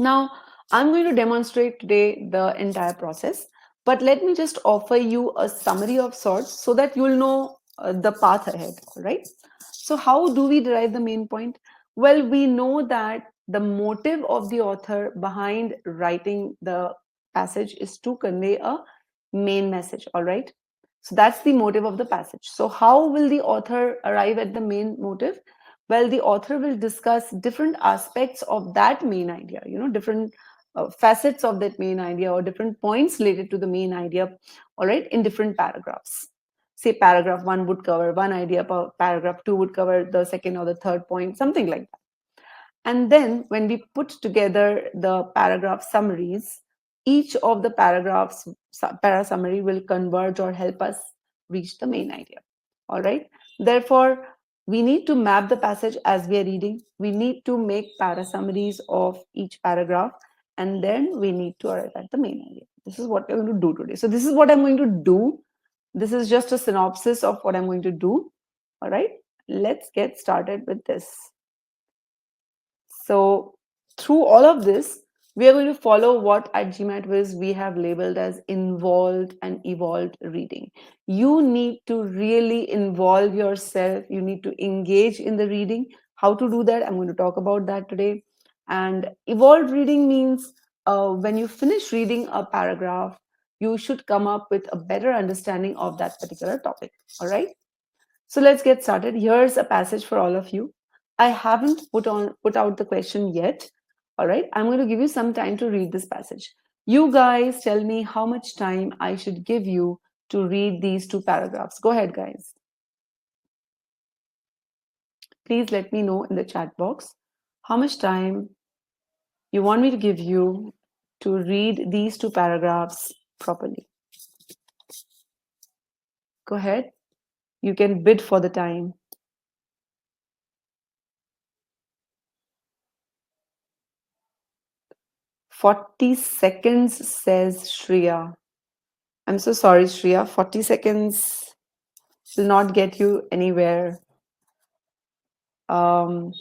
Now, I'm going to demonstrate today the entire process, but let me just offer you a summary of sorts so that you'll know the path ahead, all right? So, how do we derive the main point? Well, we know that the motive of the author behind writing the passage is to convey a main message, all right? So, that's the motive of the passage. So, how will the author arrive at the main motive? Well, the author will discuss different aspects of that main idea, different facets of that main idea or different points related to the main idea, all right, in different paragraphs. Say paragraph one would cover one idea, paragraph two would cover the second or the third point, something like that. And then when we put together the paragraph summaries, each of the paragraphs, para summary will converge or help us reach the main idea. All right. Therefore, we need to map the passage as we are reading. We need to make para summaries of each paragraph, and then we need to arrive at the main idea. This is what we're going to do today. So, this is what I'm going to do. This is just a synopsis of what I'm going to do. All right. Let's get started with this. So through all of this, we are going to follow what at GMATWiz we have labeled as involved and evolved reading. You need to really involve yourself. You need to engage in the reading. How to do that? I'm going to talk about that today. And evolved reading means when you finish reading a paragraph, you should come up with a better understanding of that particular topic. All right. So let's get started. Here's a passage for all of you. I haven't put out the question yet. All right. I'm going to give you some time to read this passage. You guys tell me how much time I should give you to read these two paragraphs. Go ahead, guys. Please let me know in the chat box how much time you want me to give you to read these two paragraphs properly. Go ahead. You can bid for the time. 40 seconds, says Shreya. I'm so sorry, Shreya. 40 seconds will not get you anywhere. Um,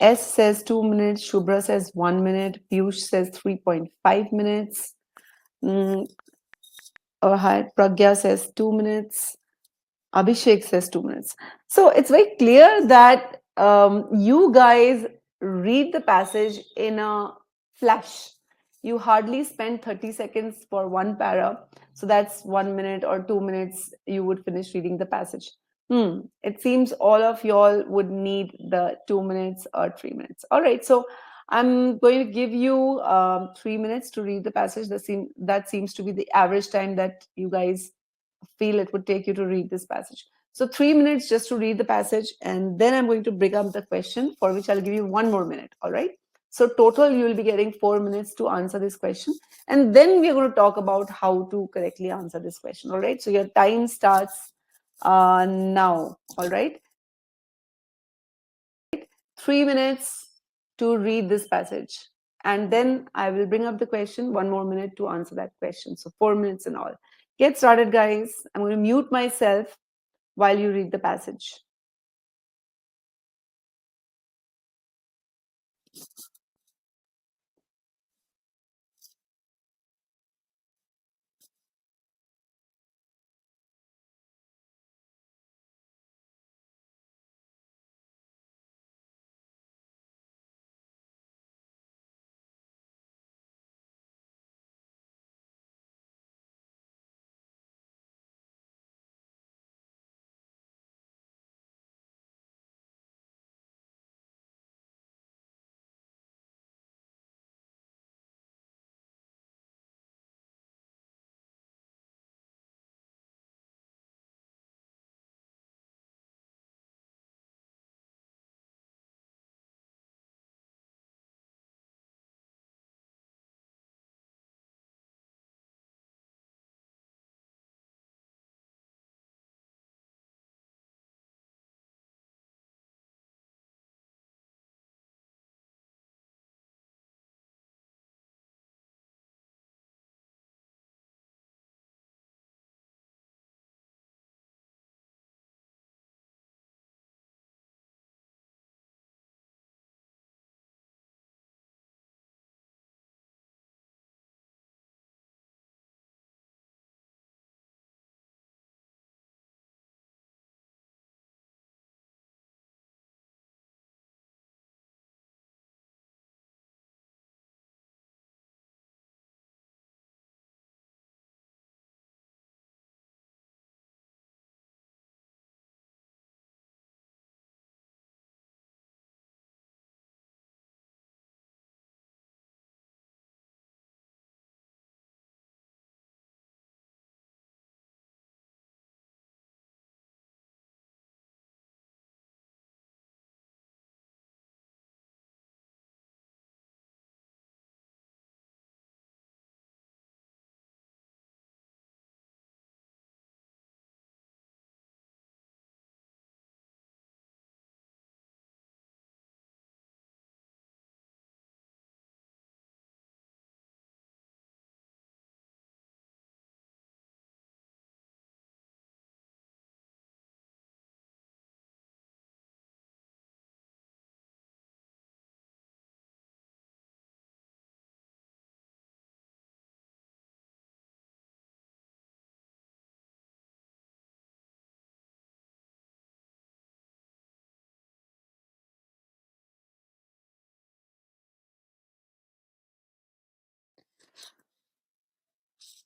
S says 2 minutes. Shubhra says 1 minute. Piyush says 3.5 minutes. Pragya says 2 minutes. Abhishek says 2 minutes. So it's very clear that you guys read the passage in a flash. You hardly spend 30 seconds for one para. So that's 1 minute or 2 minutes you would finish reading the passage. It seems all of y'all would need the 2 minutes or 3 minutes. All right. So I'm going to give you 3 minutes to read the passage. That seems to be the average time that you guys feel it would take you to read this passage. So 3 minutes just to read the passage, and then I'm going to bring up the question for which I'll give you 1 more minute. All right. So total, you will be getting 4 minutes to answer this question. And then we're going to talk about how to correctly answer this question. All right. So your time starts now. All right. 3 minutes to read this passage. And then I will bring up the question, 1 more minute to answer that question. So 4 minutes in all. Get started, guys. I'm going to mute myself while you read the passage.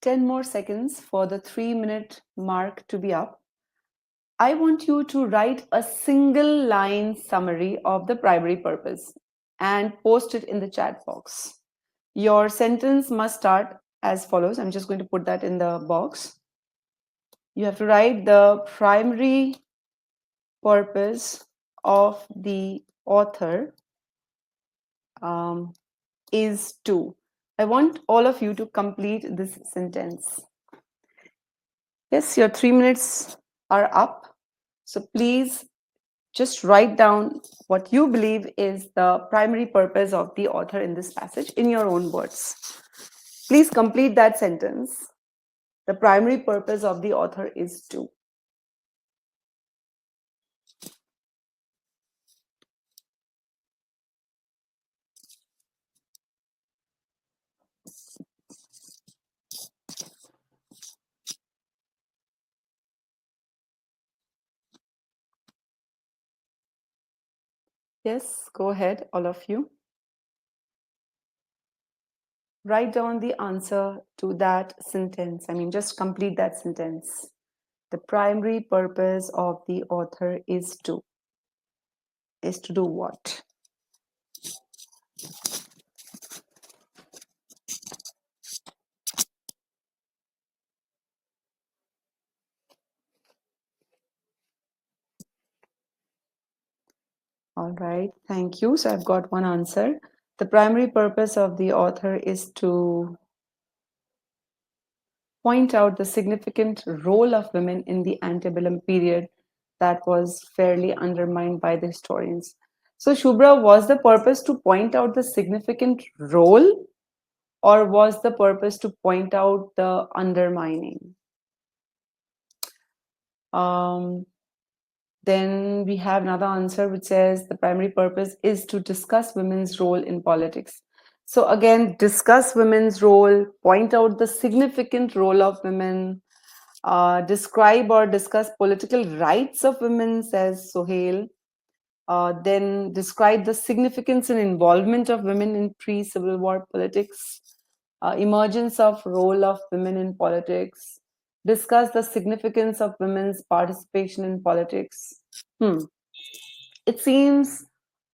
10 more seconds for the 3-minute mark to be up. I want you to write a single line summary of the primary purpose and post it in the chat box. Your sentence must start as follows. I'm just going to put that in the box. You have to write the primary purpose of the author is to. I want all of you to complete this sentence. Yes, your 3 minutes are up. So please just write down what you believe is the primary purpose of the author in this passage in your own words. Please complete that sentence. The primary purpose of the author is to. Yes, go ahead, all of you. Write down the answer to that sentence. I mean, just complete that sentence. The primary purpose of the author is to. Is to do what? All right, thank you. So I've got one answer. The primary purpose of the author is to point out the significant role of women in the antebellum period that was fairly undermined by the historians. So, Shubhra, was the purpose to point out the significant role, or was the purpose to point out the undermining? Then we have another answer which says the primary purpose is to discuss women's role in politics. So again, discuss women's role, point out the significant role of women, describe or discuss political rights of women, says Sohail. Then describe the significance and involvement of women in pre-Civil War politics, emergence of role of women in politics, discuss the significance of women's participation in politics. It seems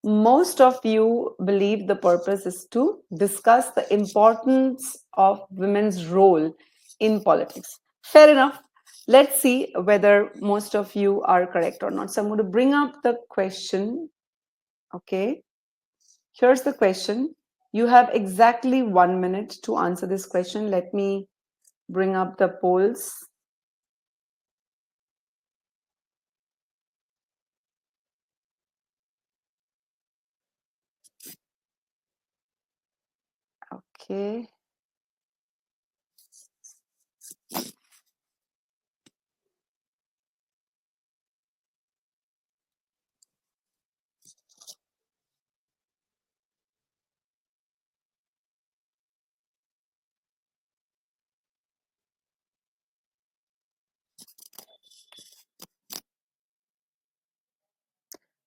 most of you believe the purpose is to discuss the importance of women's role in politics. Fair enough. Let's see whether most of you are correct or not. So I'm going to bring up the question. Okay. Here's the question. You have exactly 1 minute to answer this question. Let me bring up the polls. Okay.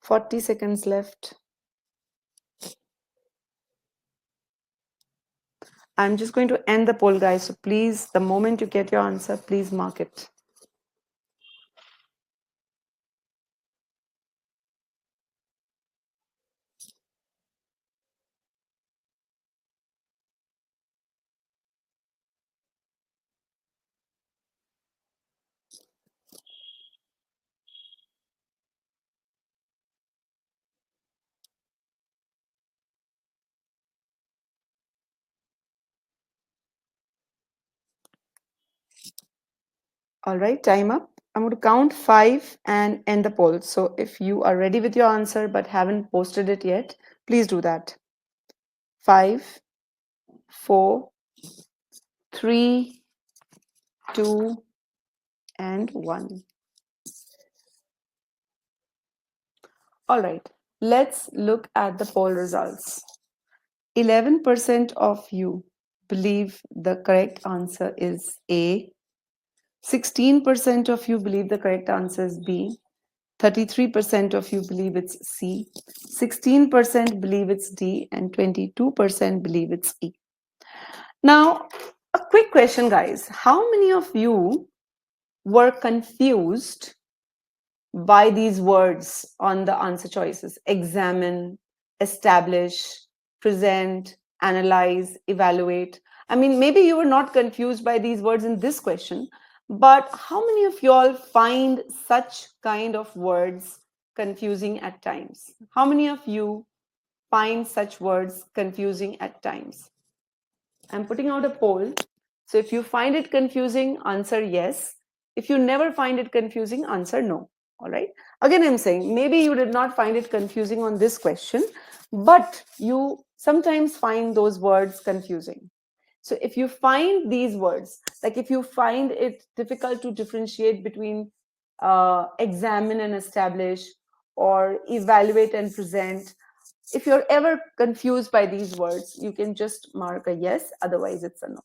Forty seconds left. I'm just going to end the poll, guys. So please, the moment you get your answer, please mark it. All right, time up. I'm going to count 5 and end the poll. So if you are ready with your answer but haven't posted it yet, please do that. 5, 4, 3, 2, and 1. All right, let's look at the poll results. 11% of you believe the correct answer is A. 16% of you believe the correct answer is B. 33% of you believe it's C. 16% believe it's D. And 22% believe it's E. Now, a quick question, guys. How many of you were confused by these words on the answer choices? Examine, establish, present, analyze, evaluate. I mean, maybe you were not confused by these words in this question, but how many of y'all find such kind of words confusing at times? How many of you find such words confusing at times? I'm putting out a poll. So if you find it confusing, answer yes. If you never find it confusing, answer no. All right. Again, I'm saying maybe you did not find it confusing on this question, but you sometimes find those words confusing. So if you find these words, like if you find it difficult to differentiate between examine and establish, or evaluate and present, if you're ever confused by these words, you can just mark a yes, otherwise it's a no.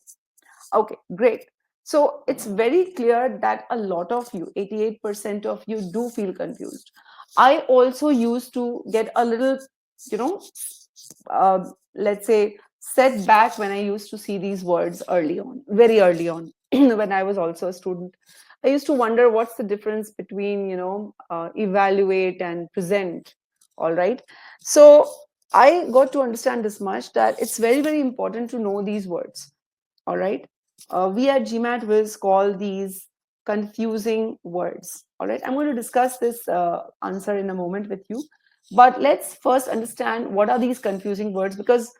Okay, great. So it's very clear that a lot of you, 88% of you, do feel confused. I also used to get a little, you know, let's say, set back when I used to see these words early on, very early on, when I was also a student. I used to wonder what's the difference between, evaluate and present. All right. So I got to understand this much, that it's very, very important to know these words. All right. We at GMAT Wiz call these confusing words. All right. I'm going to discuss this answer in a moment with you. But let's first understand what are these confusing words, because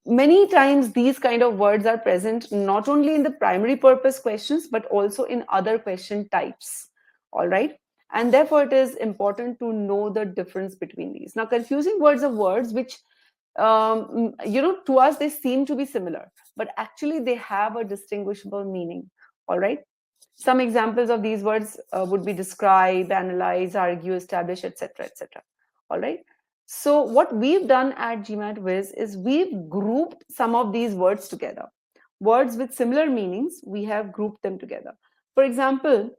many times these kind of words are present not only in the primary purpose questions, but also in other question types. All right. And therefore, it is important to know the difference between these. Now, confusing words are words which to us they seem to be similar, but actually they have a distinguishable meaning. All right. Some examples of these words would be describe, analyze, argue, establish, etc., etc. All right. So what we've done at GMAT Wiz is we've grouped some of these words together. Words with similar meanings, we have grouped them together. For example,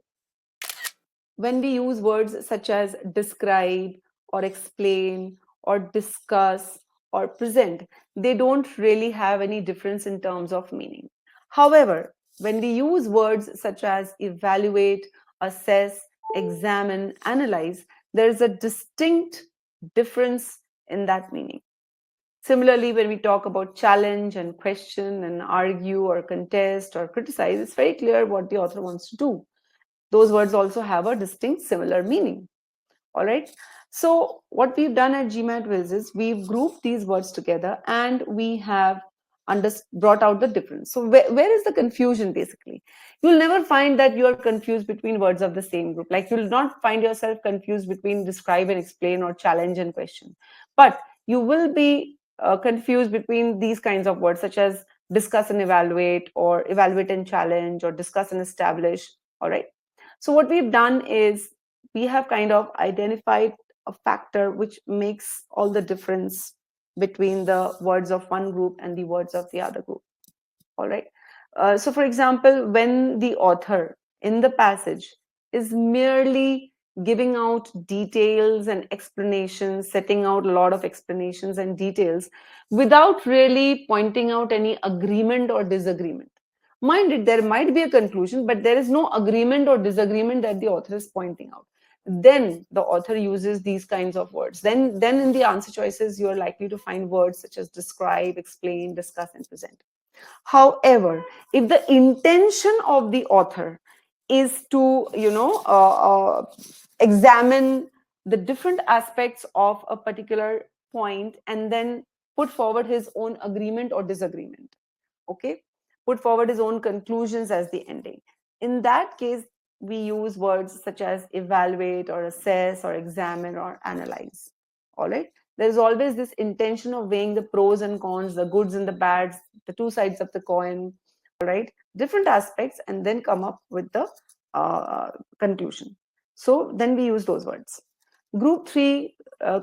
when we use words such as describe or explain or discuss or present, they don't really have any difference in terms of meaning. However, when we use words such as evaluate, assess, examine, analyze, there is a distinct difference in that meaning. Similarly, when we talk about challenge and question and argue or contest or criticize, it's very clear what the author wants to do. Those words also have a distinct similar meaning. All right. So what we've done at GMAT Wiz is we've grouped these words together and we have brought out the difference. So where is the confusion basically? You'll never find that you are confused between words of the same group. Like you'll not find yourself confused between describe and explain or challenge and question. But you will be confused between these kinds of words such as discuss and evaluate, or evaluate and challenge, or discuss and establish. All right. So what we've done is we have kind of identified a factor which makes all the difference between the words of one group and the words of the other group. All right. So for example, when the author in the passage is merely giving out details and explanations, setting out a lot of explanations and details without really pointing out any agreement or disagreement. Mind it, there might be a conclusion, but there is no agreement or disagreement that the author is pointing out. Then the author uses these kinds of words. Then in the answer choices, you are likely to find words such as describe, explain, discuss, and present. However, if the intention of the author is to, examine the different aspects of a particular point and then put forward his own agreement or disagreement, okay, put forward his own conclusions as the ending. In that case, we use words such as evaluate or assess or examine or analyze. All right. There's always this intention of weighing the pros and cons, the goods and the bads, the two sides of the coin, all right, different aspects, and then come up with the conclusion. So then we use those words. Group 3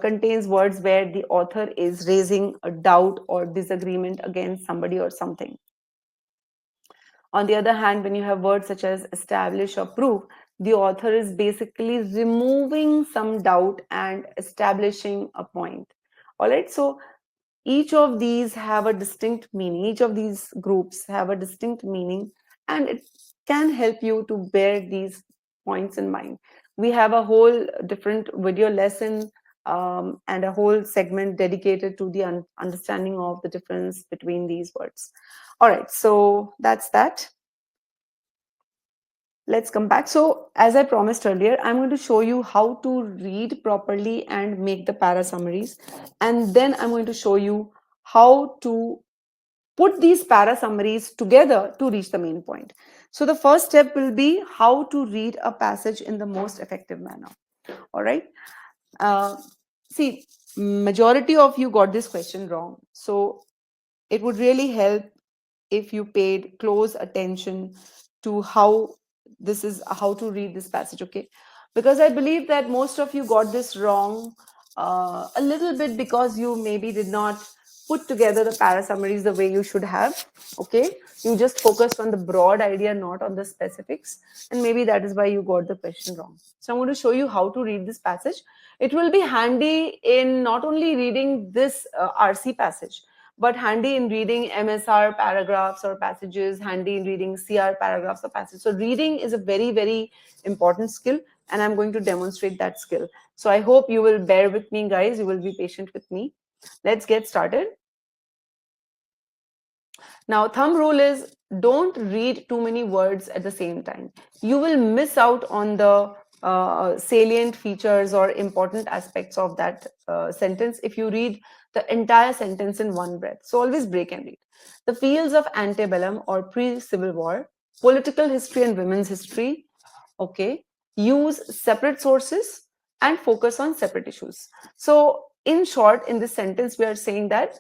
contains words where the author is raising a doubt or disagreement against somebody or something. On the other hand, when you have words such as establish or prove, the author is basically removing some doubt and establishing a point. All right. So Each of these have a distinct meaning. Each of these groups have a distinct meaning, and it can help you to bear these points in mind. We have a whole different video lesson and a whole segment dedicated to the understanding of the difference between these words. All right, so that's that. Let's come back. So as I promised earlier, I'm going to show you how to read properly and make the para summaries. And then I'm going to show you how to put these para summaries together to reach the main point. So the first step will be how to read a passage in the most effective manner. All right. Uh, See, majority of you got this question wrong. So it would really help if you paid close attention to how to read this passage, okay? Because I believe that most of you got this wrong a little bit because you maybe did not put together the para summaries the way you should have, okay? You just focused on the broad idea, not on the specifics, and maybe that is why you got the question wrong. So I'm going to show you how to read this passage. It will be handy in not only reading this RC passage, but handy in reading MSR paragraphs or passages, handy in reading CR paragraphs or passages. So reading is a very, very important skill, and I'm going to demonstrate that skill. So I hope you will bear with me, guys. You will be patient with me. Let's get started. Now, thumb rule is don't read too many words at the same time. You will miss out on the salient features or important aspects of that sentence if you read the entire sentence in one breath. So always break and read. The fields of antebellum or pre-Civil War, political history and women's history, okay, use separate sources and focus on separate issues. So in short, in this sentence, we are saying that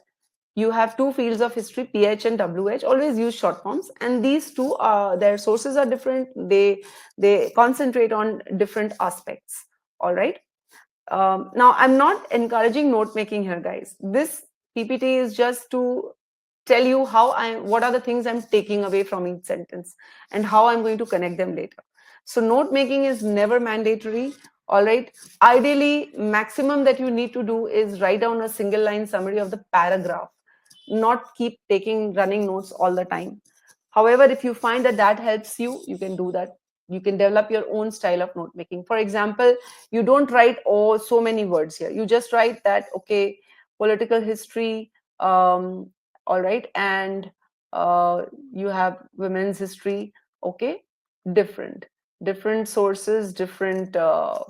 you have two fields of history, PH and WH. Always use short forms, and these two their sources are different. They concentrate on different aspects. All right. Now I'm not encouraging note making here, guys. This PPT is just to tell you what are the things I'm taking away from each sentence and how I'm going to connect them later. So note making is never mandatory. All right. Ideally, maximum that you need to do is write down a single line summary of the paragraph, not keep taking running notes all the time. However, if you find that that helps you, you can do that. You can develop your own style of note making. For example, you don't write so many words here. You just write that, okay, political history, all right, and you have women's history, okay, different sources, different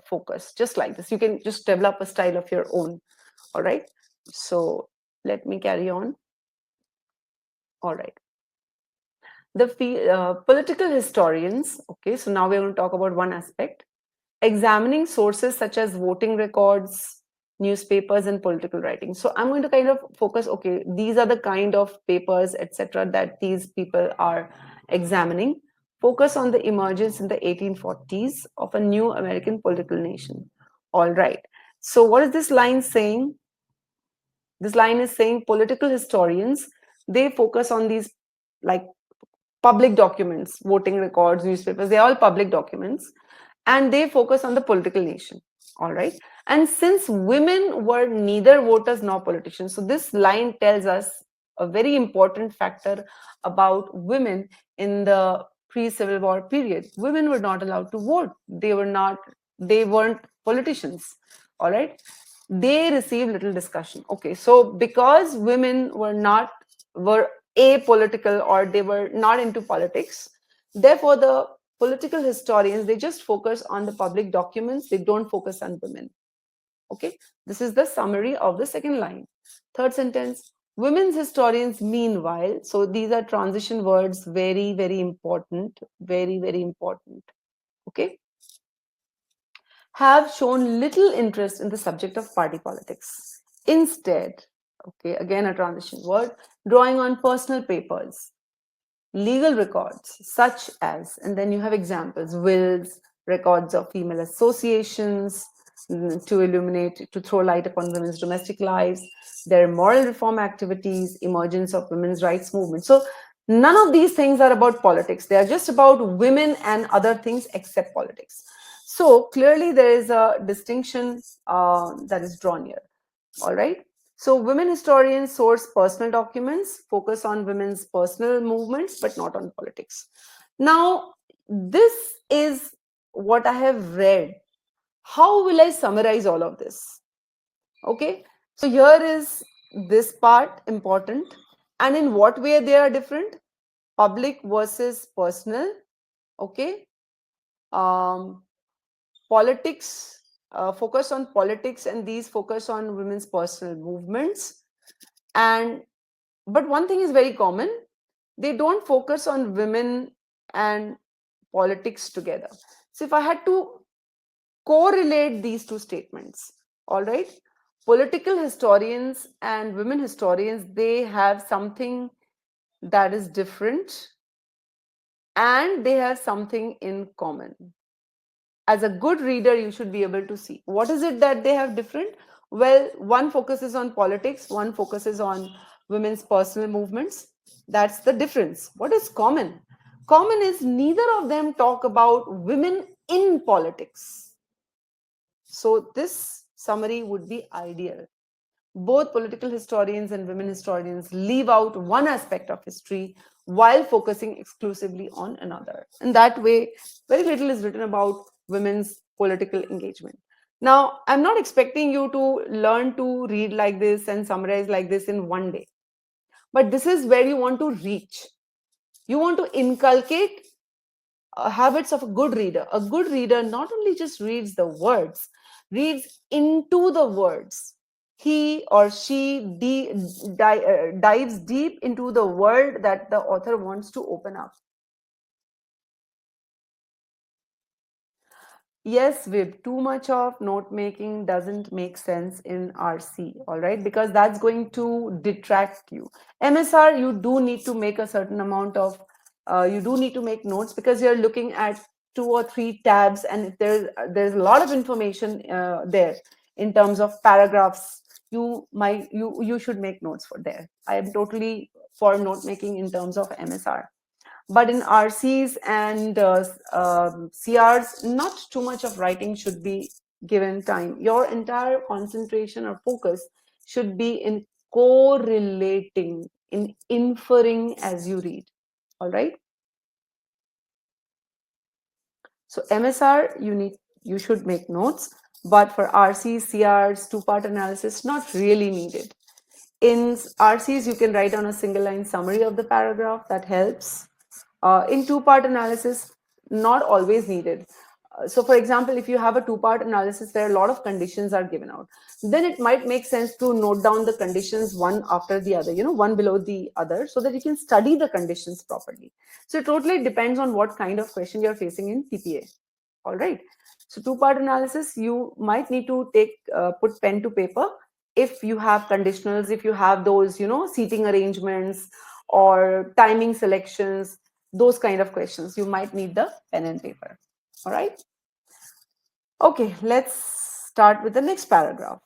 focus, just like this. You can just develop a style of your own. All right. So let me carry on. All right. The political historians, okay, so now we're going to talk about one aspect, examining sources such as voting records, newspapers, and political writing. So I'm going to kind of focus, okay, these are the kind of papers, etc., that these people are examining. Focus on the emergence in the 1840s of a new American political nation. All right. So what is this line saying? This line is saying political historians, they focus on these like public documents, voting records, newspapers, they're all public documents, and they focus on the political nation. All right. And since women were neither voters nor politicians, so this line tells us a very important factor about women in the pre-Civil War period. Women were not allowed to vote. They weren't politicians. All right. They received little discussion. Okay. So because women were apolitical, or they were not into politics, therefore the political historians, they just focus on the public documents, they don't focus on women. Okay, this is the summary of the second line. Third sentence, women's historians meanwhile, so these are transition words, very, very important, very, very important. Okay, have shown little interest in the subject of party politics. Instead, okay, again a transition word, drawing on personal papers, legal records such as, and then you have examples, wills, records of female associations, to throw light upon women's domestic lives, their moral reform activities, emergence of women's rights movement. So none of these things are about politics. They are just about women and other things except politics. So clearly there is a distinction that is drawn here. All right. So women historians source personal documents, focus on women's personal movements, but not on politics. Now, this is what I have read. How will I summarize all of this? Okay, so here is this part important. And in what way they are different? Public versus personal. Okay. Um, Politics, focus on politics, and these focus on women's personal movements. And but one thing is very common, they don't focus on women and politics together. So if I had to correlate these two statements, all right, political historians and women historians, they have something that is different and they have something in common. As a good reader, you should be able to see what is it that they have different. Well, one focuses on politics, one focuses on women's personal movements. That's the difference. What is common? Common is neither of them talk about women in politics. So this summary would be ideal. Both political historians and women historians leave out one aspect of history while focusing exclusively on another. In that way, very little is written about women's political engagement. Now, I'm not expecting you to learn to read like this and summarize like this in one day, but this is where you want to reach. You want to inculcate habits of a good reader. A good reader not only just reads the words, reads into the words. He or she dives deep into the world that the author wants to open up. Yes, Vib, too much of note making doesn't make sense in RC, all right, because that's going to detract you. MSR, you do need to make a certain amount of, you do need to make notes because you're looking at 2 or 3 tabs, and if there's a lot of information there in terms of paragraphs. You should make notes for there. I am totally for note making in terms of MSR. But in RCs and CRs, not too much of writing should be given time. Your entire concentration or focus should be in correlating, in inferring as you read. All right. So MSR, you should make notes, but for RCs, CRs, two-part analysis, not really needed. In RCs, you can write on a single line summary of the paragraph. That helps. In two-part analysis, not always needed. So for example, if you have a two-part analysis where a lot of conditions are given out, then it might make sense to note down the conditions one after the other, one below the other, so that you can study the conditions properly. So it totally depends on what kind of question you're facing in TPA. All right. So two-part analysis, you might need to put pen to paper if you have conditionals, if you have those, seating arrangements or timing selections, those kind of questions, you might need the pen and paper. All right. Okay, let's start with the next paragraph.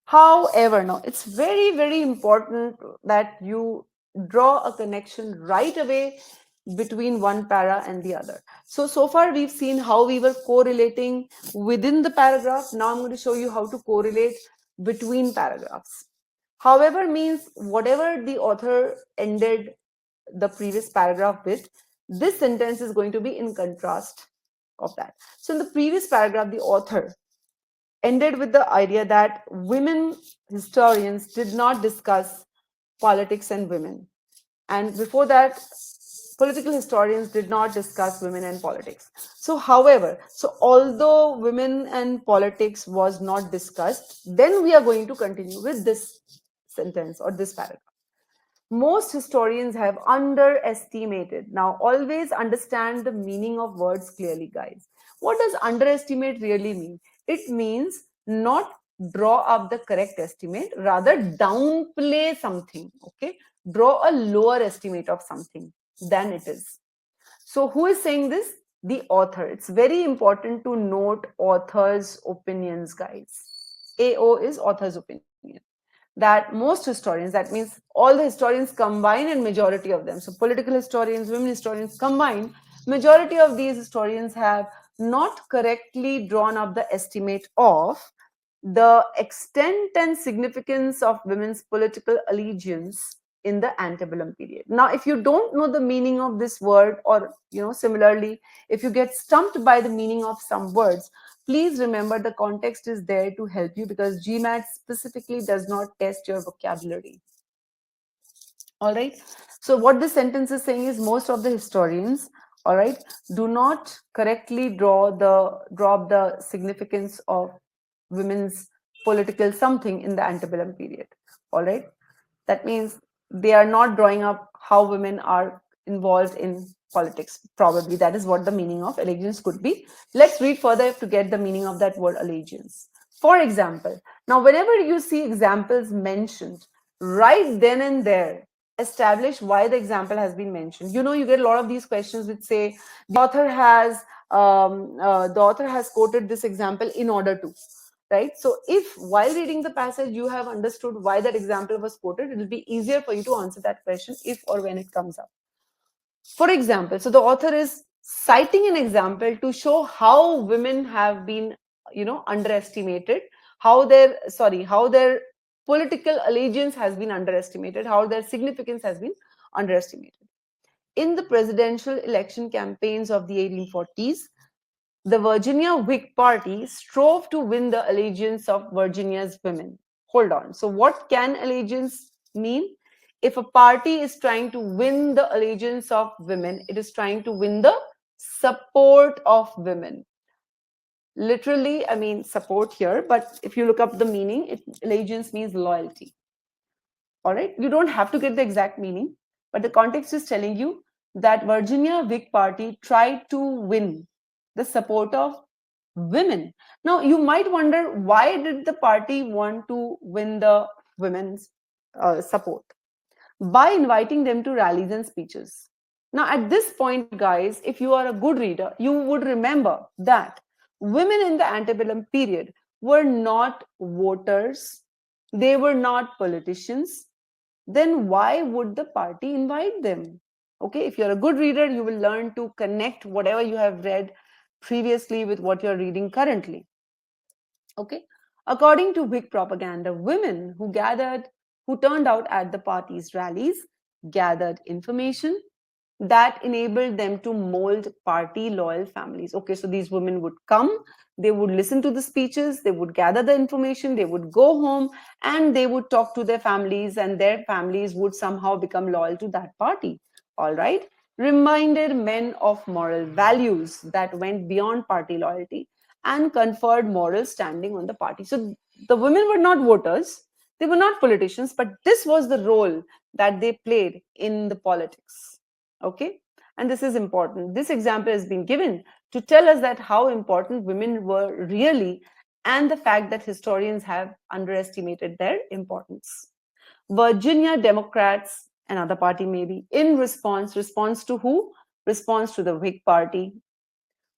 However, now it's very, very important that you draw a connection right away between one para and the other. So far we've seen how we were correlating within the paragraph. Now I'm going to show you how to correlate between paragraphs. However means whatever the author ended the previous paragraph with, this sentence is going to be in contrast of that. So in the previous paragraph, the author ended with the idea that women historians did not discuss politics and women. And before that, political historians did not discuss women and politics. So although women and politics was not discussed, then we are going to continue with this sentence or this paragraph. Most historians have underestimated. Now, always understand the meaning of words clearly, guys. What does underestimate really mean? It means not draw up the correct estimate, rather downplay something, okay? Draw a lower estimate of something than it is. So, who is saying this? The author. It's very important to note author's opinions, guys. AO is author's opinion. That most historians, that means all the historians combine and majority of them, so political historians, women historians combined, majority of these historians have not correctly drawn up the estimate of the extent and significance of women's political allegiance in the antebellum period. Now, if you don't know the meaning of this word, or similarly, if you get stumped by the meaning of some words, please remember the context is there to help you, because GMAT specifically does not test your vocabulary. All right. So what this sentence is saying is, most of the historians, all right, do not correctly drop the significance of women's political something in the antebellum period. All right. That means they are not drawing up how women are involved in politics. Probably that is what the meaning of allegiance could be. Let's read further to get the meaning of that word allegiance. For example, now whenever you see examples mentioned, right then and there, establish why the example has been mentioned. You get a lot of these questions which say the author has quoted this example in order to, right? So if while reading the passage you have understood why that example was quoted, it will be easier for you to answer that question if or when it comes up. For example, so the author is citing an example to show how women have been, underestimated, how their political allegiance has been underestimated, how their significance has been underestimated. In the presidential election campaigns of the 1840s, the Virginia Whig Party strove to win the allegiance of Virginia's women. Hold on. So, what can allegiance mean? If a party is trying to win the allegiance of women, it is trying to win the support of women. Literally, I mean support here, but if you look up the meaning, allegiance means loyalty. All right. You don't have to get the exact meaning, but the context is telling you that Virginia Whig Party tried to win the support of women. Now, you might wonder, why did the party want to win the women's support? By inviting them to rallies and speeches. Now, at this point, guys, if you are a good reader, you would remember that women in the antebellum period were not voters, they were not politicians. Then why would the party invite them? Okay, if you're a good reader, you will learn to connect whatever you have read previously with what you're reading currently. Okay, according to Whig propaganda, women who turned out at the party's rallies, gathered information that enabled them to mold party loyal families. Okay, so these women would come, they would listen to the speeches, they would gather the information, they would go home, and they would talk to their families, and their families would somehow become loyal to that party. All right, reminded men of moral values that went beyond party loyalty and conferred moral standing on the party. So the women were not voters, they were not politicians, but this was the role that they played in the politics. Okay, and this is important. This example has been given to tell us that how important women were really, and the fact that historians have underestimated their importance. Virginia Democrats, another party maybe, in response to who? Response to the Whig Party,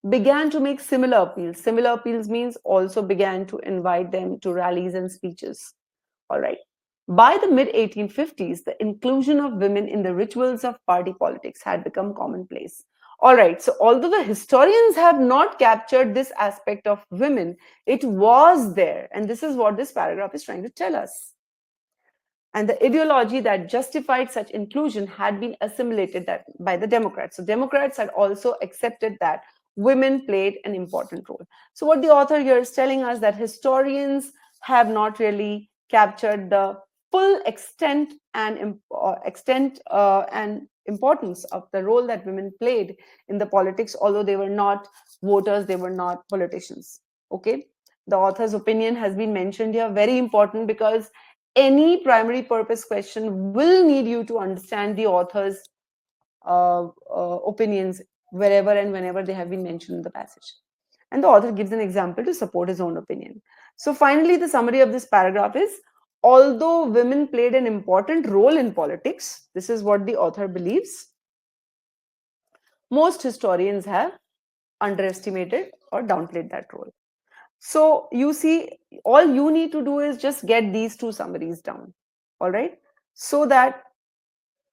began to make similar appeals. Similar appeals means also began to invite them to rallies and speeches. All right. By the mid 1850s, the inclusion of women in the rituals of party politics had become commonplace. All right. So, although the historians have not captured this aspect of women, it was there. And this is what this paragraph is trying to tell us. And the ideology that justified such inclusion had been assimilated by the Democrats. So Democrats had also accepted that women played an important role. So what the author here is telling us, that historians have not really captured the full extent and importance of the role that women played in the politics, although they were not voters, they were not politicians. Okay, the author's opinion has been mentioned here, very important, because any primary purpose question will need you to understand the author's opinions wherever and whenever they have been mentioned in the passage. And the author gives an example to support his own opinion. So finally, the summary of this paragraph is, although women played an important role in politics, this is what the author believes, most historians have underestimated or downplayed that role. So you see, all you need to do is just get these two summaries down, all right? So that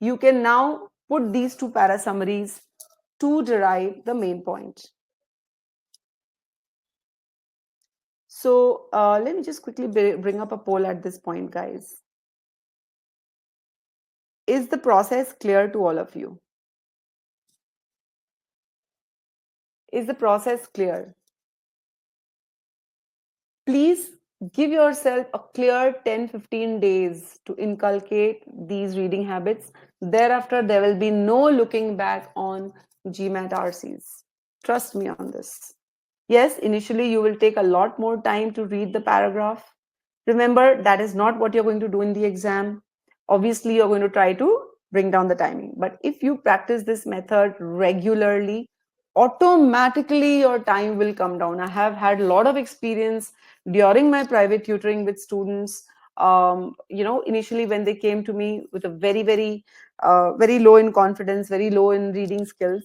you can now put these two para summaries to derive the main point. So let me just quickly bring up a poll at this point, guys. Is the process clear to all of you? Is the process clear? Please give yourself a clear 10-15 days to inculcate these reading habits. Thereafter, there will be no looking back on GMAT RCs. Trust me on this. Yes, initially you will take a lot more time to read the paragraph. Remember, that is not what you're going to do in the exam. Obviously, you're going to try to bring down the timing. But if you practice this method regularly, automatically your time will come down. I have had a lot of experience during my private tutoring with students. Initially when they came to me with a very low in confidence, very low in reading skills,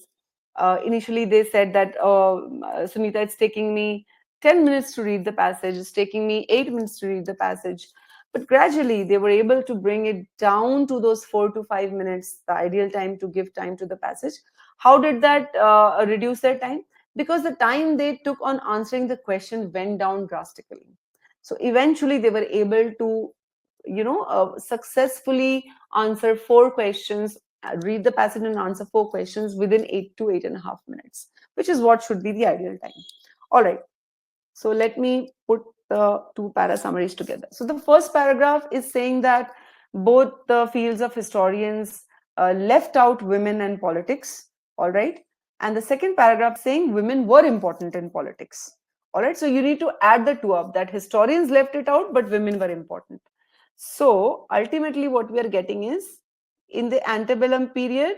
initially they said that, Sunita, it's taking me 10 minutes to read the passage, it's taking me 8 minutes to read the passage. But gradually they were able to bring it down to those 4 to 5 minutes, the ideal time to give time to the passage. How did that reduce their time? Because the time they took on answering the question went down drastically. So eventually they were able to, successfully answer 4 questions, read the passage and answer 4 questions within 8 to 8.5 minutes, which is what should be the ideal time. All right. So let me put the two para summaries together. So the first paragraph is saying that both the fields of historians left out women and politics. All right. And the second paragraph saying women were important in politics. All right. So you need to add the two up, that historians left it out, but women were important. So ultimately, what we are getting is, in the antebellum period,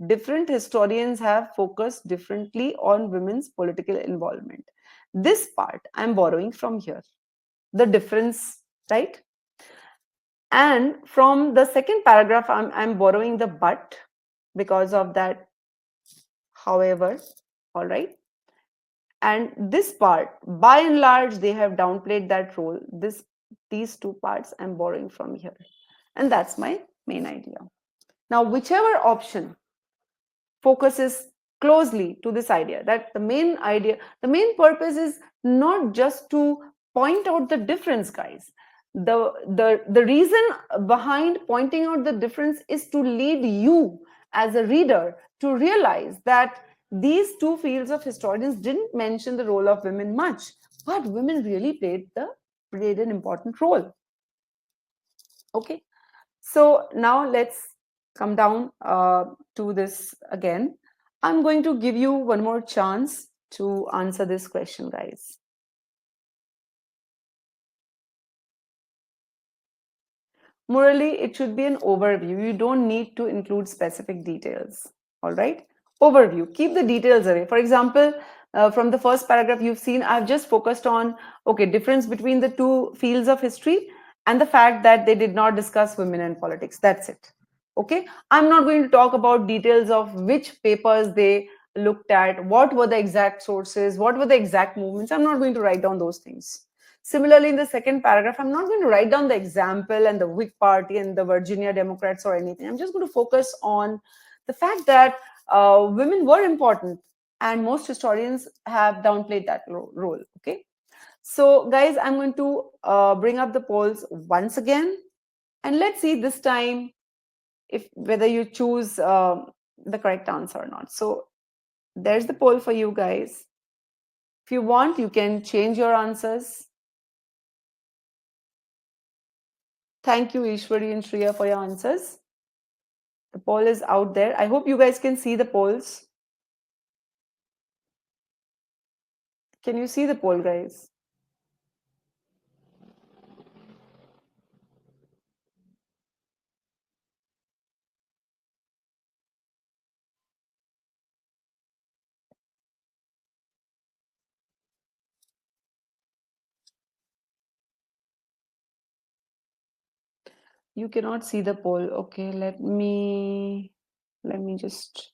different historians have focused differently on women's political involvement. This part I'm borrowing from here, the difference, right? And from the second paragraph, I'm borrowing the but, because of that, however, all right. And this part, by and large, they have downplayed that role. These two parts I'm borrowing from here. And that's my main idea. Now, whichever option focuses closely to this idea, that the main purpose is not just to point out the difference, guys. The reason behind pointing out the difference is to lead you as a reader to realize that these two fields of historians didn't mention the role of women much, but women really played an important role. Okay, so now let's come down to this again. I'm going to give you one more chance to answer this question, guys. Morally, it should be an overview. You don't need to include specific details. All right? Overview. Keep the details away. For example, from the first paragraph you've seen, I've just focused on, okay, difference between the two fields of history and the fact that they did not discuss women and politics. That's it. Okay? I'm not going to talk about details of which papers they looked at, what were the exact sources, what were the exact movements. I'm not going to write down those things. Similarly, in the second paragraph, I'm not going to write down the example and the Whig Party and the Virginia Democrats or anything. I'm just going to focus on the fact that women were important, and most historians have downplayed that role. Okay. So, guys, I'm going to bring up the polls once again, and let's see this time if whether you choose the correct answer or not. So, there's the poll for you guys. If you want, you can change your answers. Thank you, Ishwari and Shreya, for your answers. The poll is out there. I hope you guys can see the polls. Can you see the poll, guys? You cannot see the poll. Okay, let me just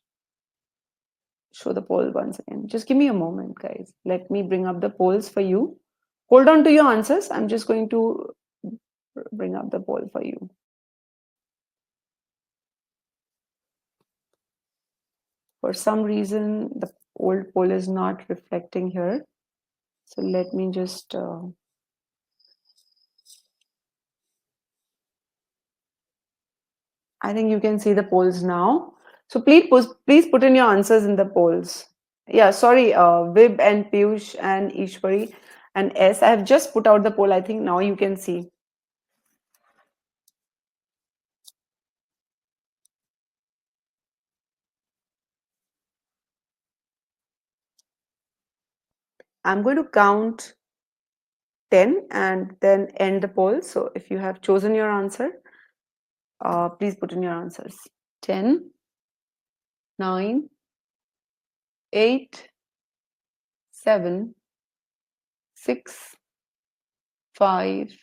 show the poll once again. Just give me a moment, guys. Let me bring up the polls for you. Hold on to your answers. I'm just going to bring up the poll for you. For some reason, the old poll is not reflecting here. So let me just I think you can see the polls now. So please put in your answers in the polls. Yeah, sorry, Vib and Piyush and Ishwari and S. I have just put out the poll. I think now you can see. I'm going to count 10 and then end the poll. So if you have chosen your answer, please put in your answers. 10, 9, 8, 7, 6, 5,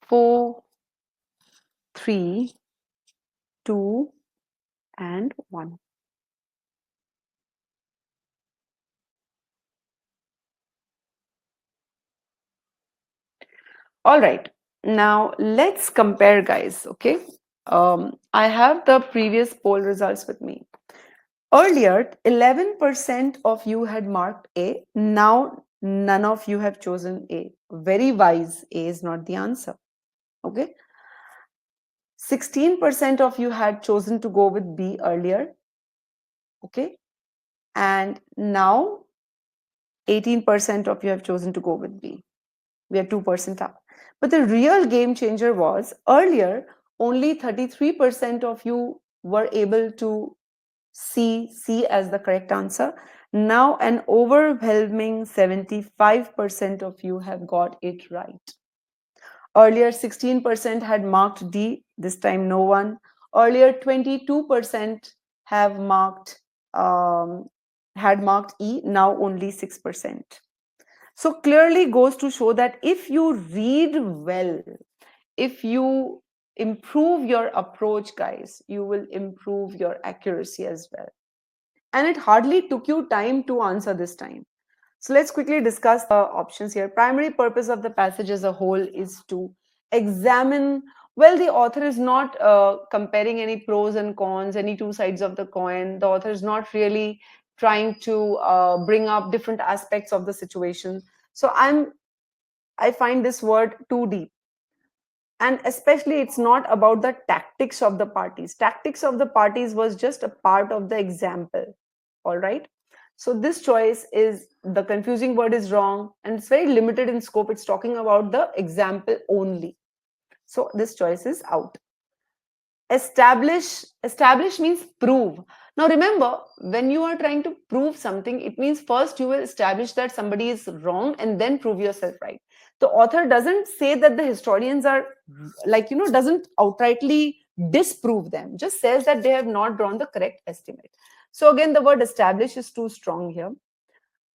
4, 3, 2, and 1. All right. Now let's compare, guys. Okay. I have the previous poll results with me. Earlier, 11% of you had marked A. Now, none of you have chosen A. Very wise. A is not the answer. Okay. 16% of you had chosen to go with B earlier. Okay. And now, 18% of you have chosen to go with B. We are 2% up. But the real game changer was earlier, only 33% of you were able to see C as the correct answer. Now, an overwhelming 75% of you have got it right. Earlier, 16% had marked D, this time no one. Earlier, 22% have marked had marked E, now only 6%. So clearly goes to show that if you read well, if you improve your approach, guys, you will improve your accuracy as well. And it hardly took you time to answer this time. So let's quickly discuss the options here. Primary purpose of the passage as a whole is to examine, well, the author is not comparing any pros and cons, any two sides of the coin. The author is not really trying to bring up different aspects of the situation. So I find this word too deep. And especially it's not about the tactics of the parties. Tactics of the parties was just a part of the example. All right. So this choice is, the confusing word is wrong and it's very limited in scope. It's talking about the example only. So this choice is out. Establish means prove. Now remember, when you are trying to prove something, it means first you will establish that somebody is wrong and then prove yourself right. The author doesn't say that the historians are, like, doesn't outrightly disprove them, just says that they have not drawn the correct estimate. So again, the word establish is too strong here.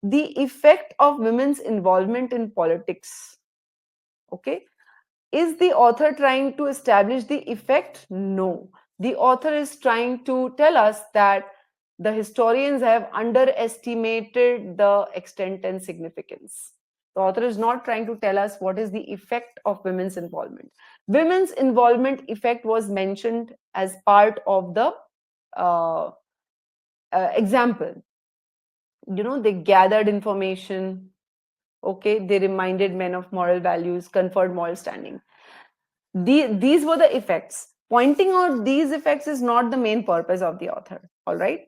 The effect of women's involvement in politics. Okay, is the author trying to establish the effect? No. The author is trying to tell us that the historians have underestimated the extent and significance. The author is not trying to tell us what is the effect of women's involvement. Women's involvement effect was mentioned as part of the uh, example. They gathered information. Okay, they reminded men of moral values, conferred moral standing. These were the effects. Pointing out these effects is not the main purpose of the author. All right.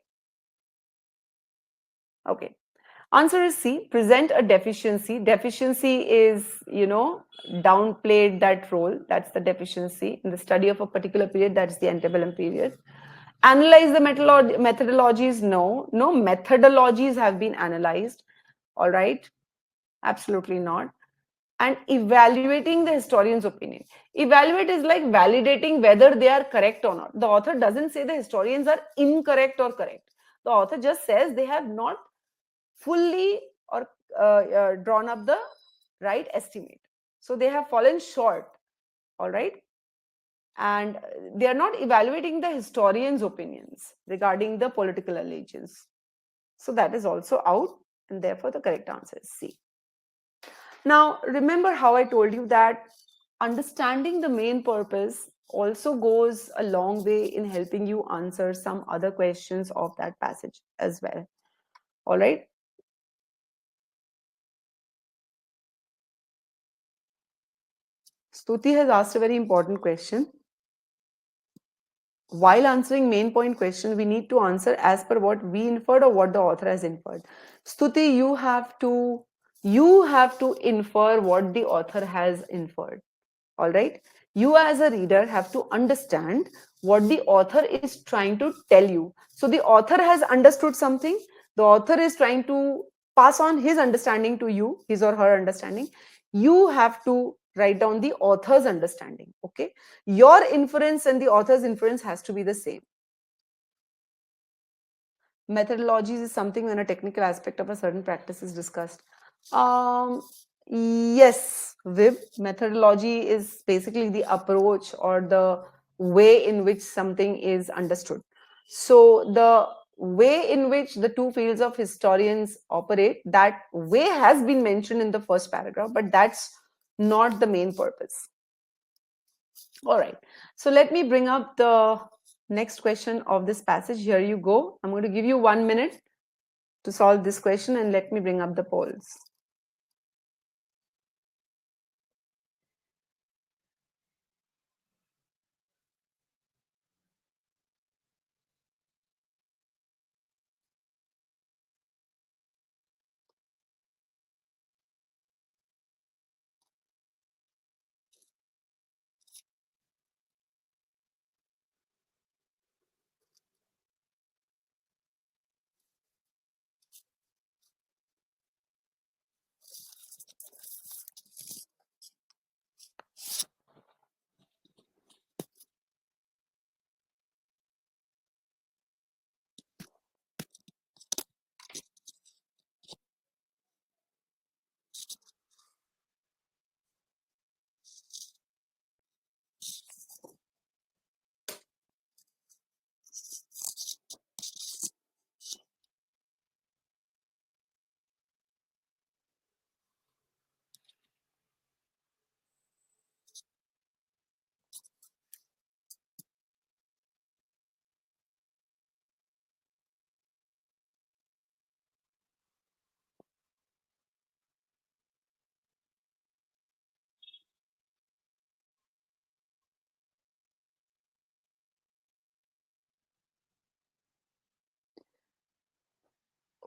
Okay. Answer is C. Present a deficiency. Deficiency is, downplayed that role. That's the deficiency in the study of a particular period. That's the antebellum period. Analyze the methodologies. No methodologies have been analyzed. All right. Absolutely not. And evaluating the historian's opinion. Evaluate is like validating whether they are correct or not. The author doesn't say the historians are incorrect or correct. The author just says they have not fully or drawn up the right estimate. So they have fallen short. All right. And they are not evaluating the historian's opinions regarding the political allegiance. So that is also out. And therefore, the correct answer is C. Now, remember how I told you that understanding the main purpose also goes a long way in helping you answer some other questions of that passage as well. All right. Stuti has asked a very important question. while answering main point question, we need to answer as per what we inferred or what the author has inferred. Stuti, you have to infer what the author has inferred. All right. You as a reader have to understand what the author is trying to tell you. So the author has understood something. The author is trying to pass on his understanding to you, his or her understanding. You have to write down the author's understanding. Okay. Your inference and the author's inference has to be the same. Methodologies is something when a technical aspect of a certain practice is discussed. Yes, Vib, methodology is basically the approach or the way in which something is understood. So the way in which the two fields of historians operate, that way has been mentioned in the first paragraph, but that's not the main purpose. All right. So let me bring up the next question of this passage. Here you go. I'm going to give you 1 minute to solve this question, and let me bring up the polls.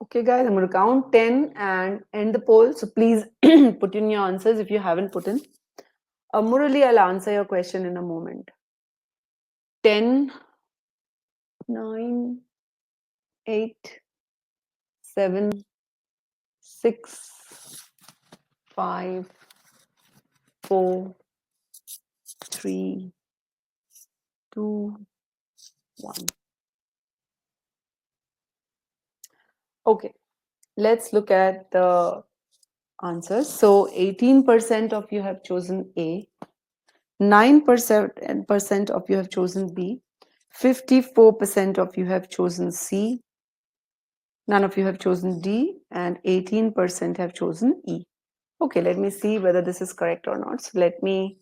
Okay, guys, I'm going to count 10 and end the poll. So please put in your answers if you haven't put in. Murali, I'll answer your question in a moment. 10, 9, 8, 7, 6, 5, 4, 3, 2, 1. Okay, let's look at the answers. So 18% of you have chosen A, 9% of you have chosen B, 54% of you have chosen C, none of you have chosen D, and 18% have chosen E. Okay, let me see whether this is correct or not. So let me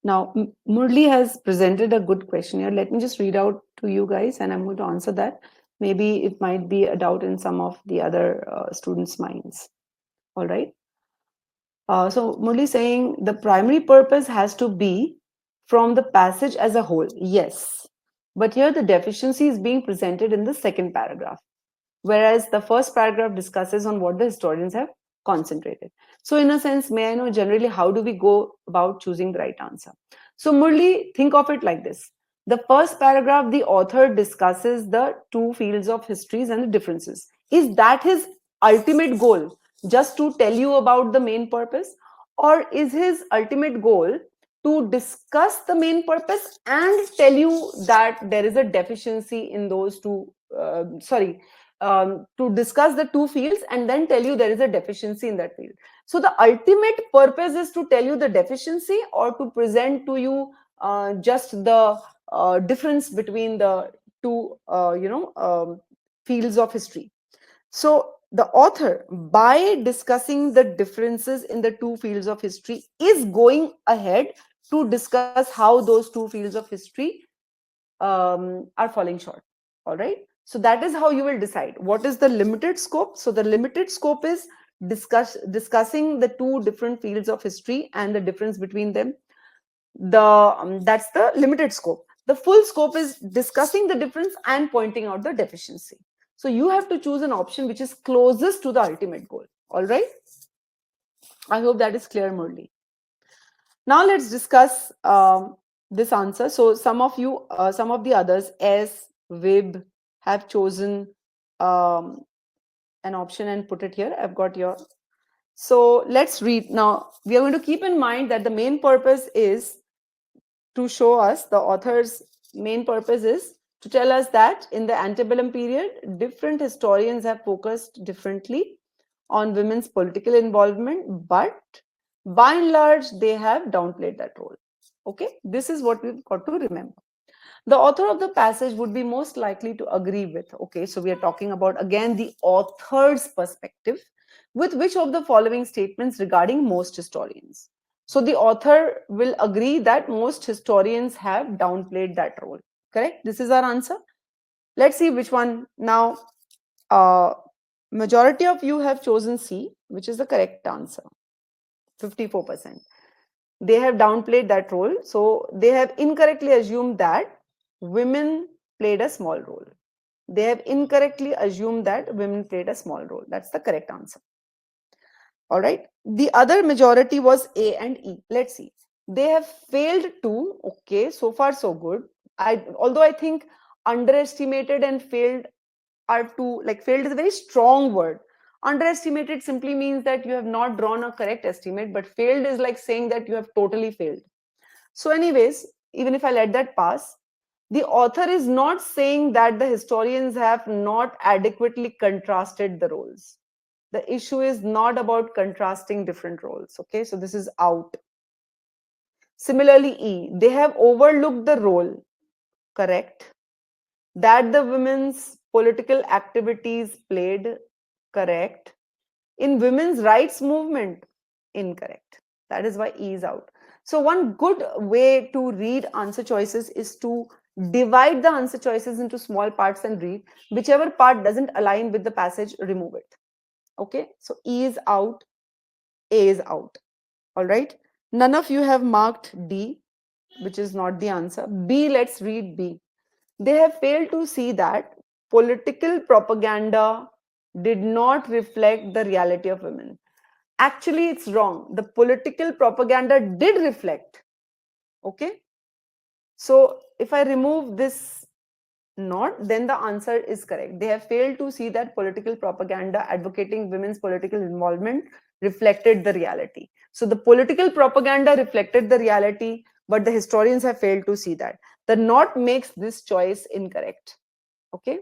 now Murli has presented a good question here. Let me just read out to you guys and I'm going to answer that. Maybe it might be a doubt in some of the other students' minds. All right. So Murli is saying the primary purpose has to be from the passage as a whole. Yes. But here the deficiency is being presented in the second paragraph, whereas the first paragraph discusses on what the historians have concentrated. So in a sense, may I know generally how do we go about choosing the right answer? So Murli, think of it like this. The first paragraph, the author discusses the two fields of histories and the differences. Is that his ultimate goal? Just to tell you about the main purpose? Or is his ultimate goal to discuss the main purpose and tell you that there is a deficiency in those two, to discuss the two fields and then tell you there is a deficiency in that field. So the ultimate purpose is to tell you the deficiency or to present to you just the difference between the two, fields of history. So the author, by discussing the differences in the two fields of history, is going ahead to discuss how those two fields of history are falling short. All right. So that is how you will decide what is the limited scope. So the limited scope is discussing the two different fields of history and the difference between them. that's the limited scope. The full scope is discussing the difference and pointing out the deficiency. So you have to choose an option which is closest to the ultimate goal. All right. I hope that is clear, Murli. Now let's discuss this answer. So some of you, some of the others, S, Wib, have chosen um, an option and put it here. I've got your. So let's read. Now we are going to keep in mind that the main purpose is to show us, the author's main purpose is to tell us that in the antebellum period, different historians have focused differently on women's political involvement, but by and large, they have downplayed that role. Okay, this is what we've got to remember. The author of the passage would be most likely to agree with. Okay, so we are talking about again the author's perspective with which of the following statements regarding most historians. So the author will agree that most historians have downplayed that role. Correct? This is our answer. Let's see which one. Now, majority of you have chosen C, which is the correct answer. 54%. They have downplayed that role. So they have incorrectly assumed that women played a small role. They have incorrectly assumed that women played a small role. That's the correct answer. All right. The other majority was A and E. Let's see. They have failed to. Okay, so far so good. Although I think underestimated and failed are two, like failed is a very strong word. Underestimated simply means that you have not drawn a correct estimate, but failed is like saying that you have totally failed. So, anyways, even if I let that pass, the author is not saying that the historians have not adequately contrasted the roles. The issue is not about contrasting different roles. Okay, so this is out. Similarly, E, they have overlooked the role, correct, that the women's political activities played, correct, in women's rights movement, incorrect. That is why E is out. So one good way to read answer choices is to divide the answer choices into small parts and read. Whichever part doesn't align with the passage, remove it. Okay, so E is out, A is out. All right. None of you have marked D, which is not the answer. B, let's read B. They have failed to see that political propaganda did not reflect the reality of women. Actually, it's wrong. The political propaganda did reflect. Okay. So if I remove this not, then the answer is correct. They have failed to see that political propaganda advocating women's political involvement reflected the reality. So the political propaganda reflected the reality, but the historians have failed to see that. The not makes this choice incorrect. Okay.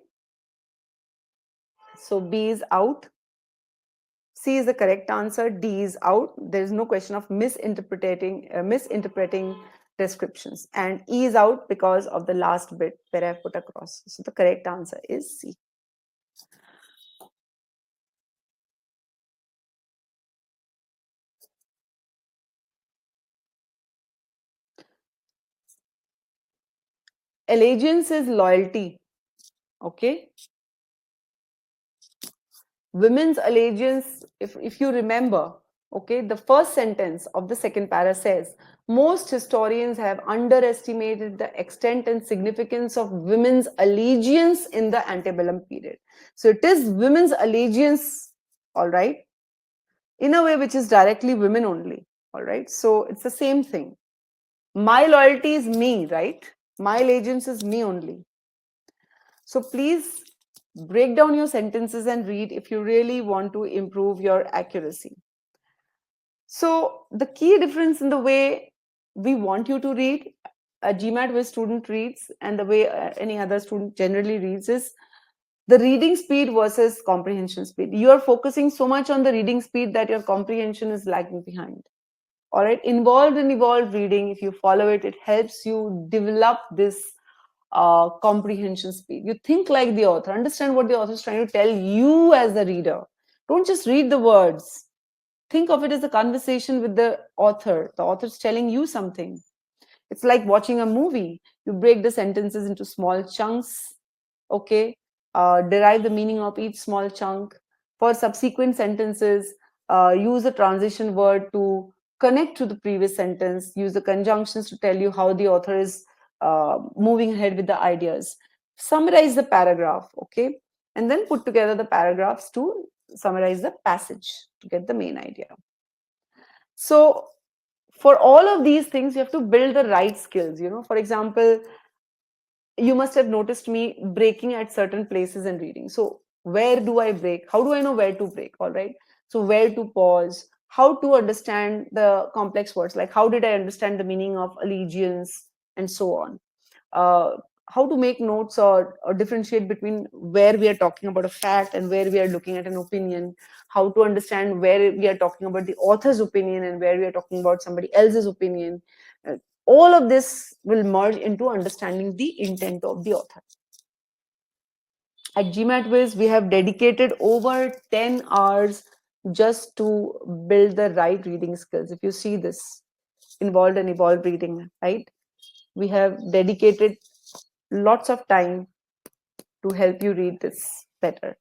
So B is out. C is the correct answer. D is out. There is no question of misinterpreting descriptions. And E is out because of the last bit where I put across. So the correct answer is C. Allegiance is loyalty. Okay. Women's allegiance, if you remember, okay, the first sentence of the second para says, most historians have underestimated the extent and significance of women's allegiance in the antebellum period. So it is women's allegiance, all right, in a way which is directly women only, all right. So it's the same thing. My loyalty is me, right? My allegiance is me only. So please break down your sentences and read if you really want to improve your accuracy. So the key difference in the way we want you to read, a GMAT way student reads, and the way any other student generally reads is the reading speed versus comprehension speed. You are focusing so much on the reading speed that your comprehension is lagging behind. All right, involved and evolved reading, if you follow it, it helps you develop this comprehension speed. You think like the author, understand what the author is trying to tell you as the reader. Don't just read the words. Think of it as a conversation with the author. The author is telling you something. It's like watching a movie. You break the sentences into small chunks, okay? Derive the meaning of each small chunk. For subsequent sentences, use a transition word to connect to the previous sentence, use the conjunctions to tell you how the author is moving ahead with the ideas, summarize the paragraph, okay, and then put together the paragraphs to summarize the passage to get the main idea. So for all of these things, you have to build the right skills. For example, you must have noticed me breaking at certain places and reading. So where do I break? How do I know where to break? All right. So where to pause? How to understand the complex words? Like how did I understand the meaning of allegiance and so on? uh, how to make notes, or differentiate between where we are talking about a fact and where we are looking at an opinion, how to understand where we are talking about the author's opinion and where we are talking about somebody else's opinion. Uh, all of this will merge into understanding the intent of the author. At GMATWiz, we have dedicated over 10 hours just to build the right reading skills. If you see this, involved and evolved reading, right? We have dedicated lots of time to help you read this better.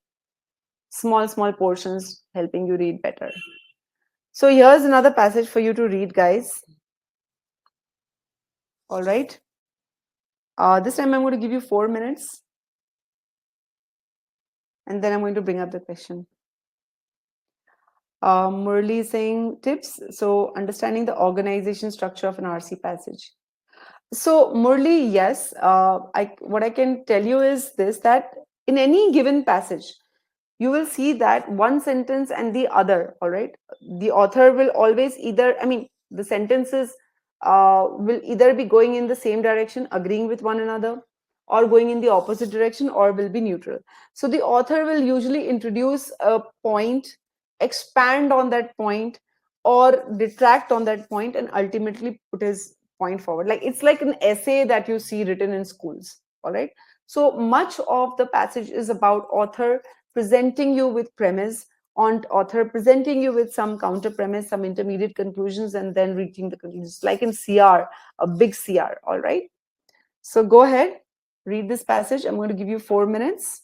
Small portions helping you read better. So here's another passage for you to read, guys. All right. This time I'm going to give you 4 minutes, and then I'm going to bring up the question. Murli is saying tips. So understanding the organization structure of an RC passage. So Murli, yes. What I can tell you is this: that in any given passage, you will see that one sentence and the other, all right, the author will always either, I mean, the sentences will either be going in the same direction, agreeing with one another, or going in the opposite direction, or will be neutral. So the author will usually introduce a point, expand on that point, or detract on that point, and ultimately put his point forward. Like it's like an essay that you see written in schools, all right. So much of the passage is about author presenting you with premise, on author presenting you with some counter premise, some intermediate conclusions, and then reaching the conclusions, like in CR, a big CR. All right. So go ahead, read this passage. I'm going to give you 4 minutes.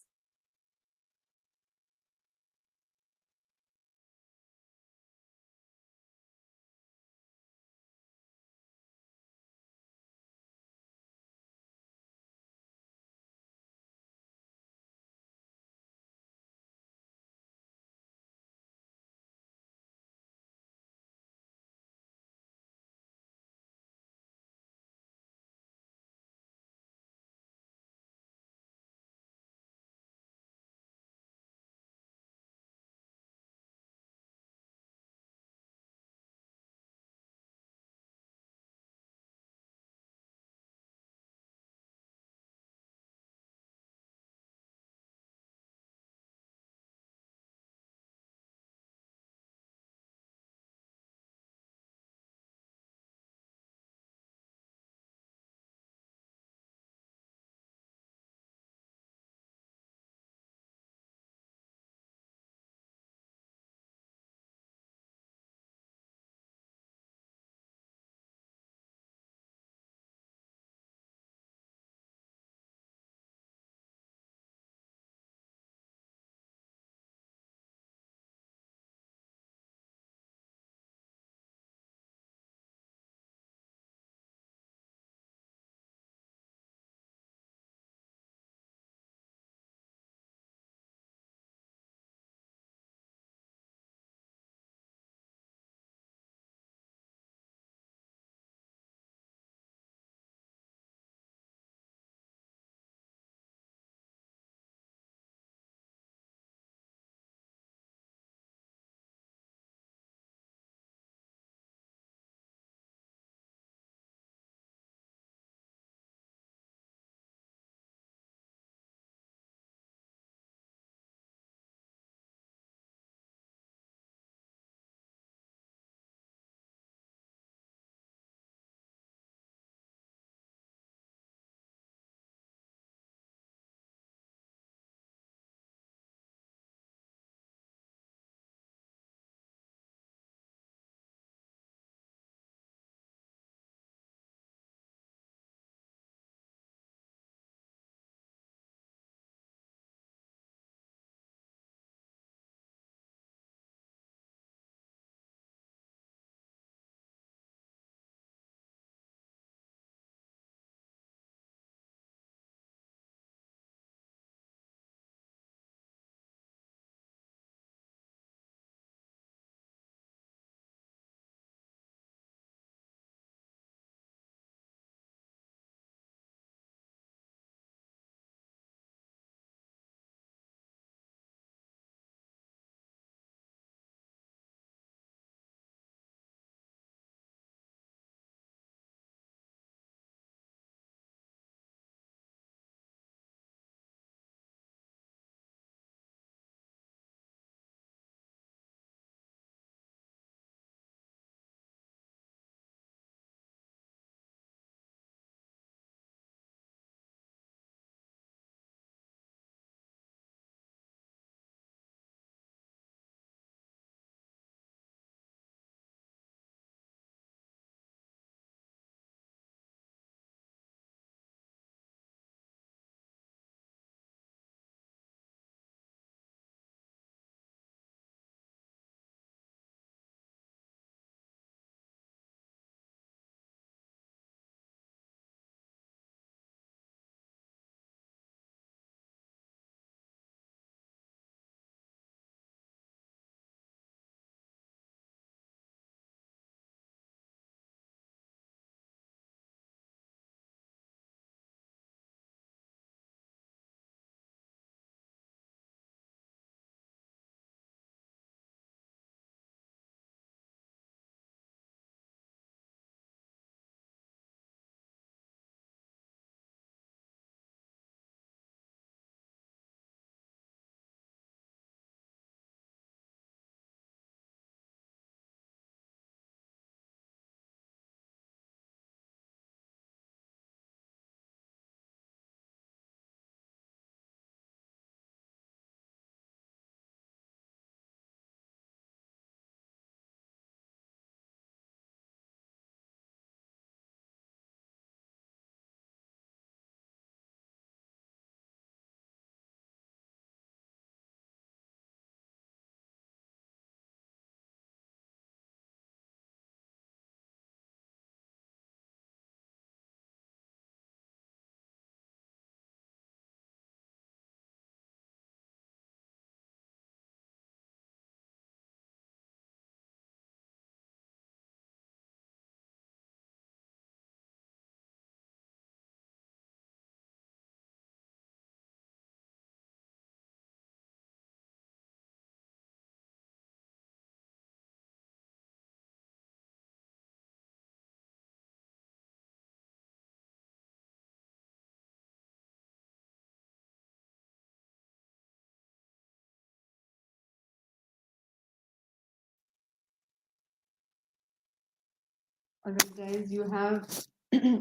All right, guys, you have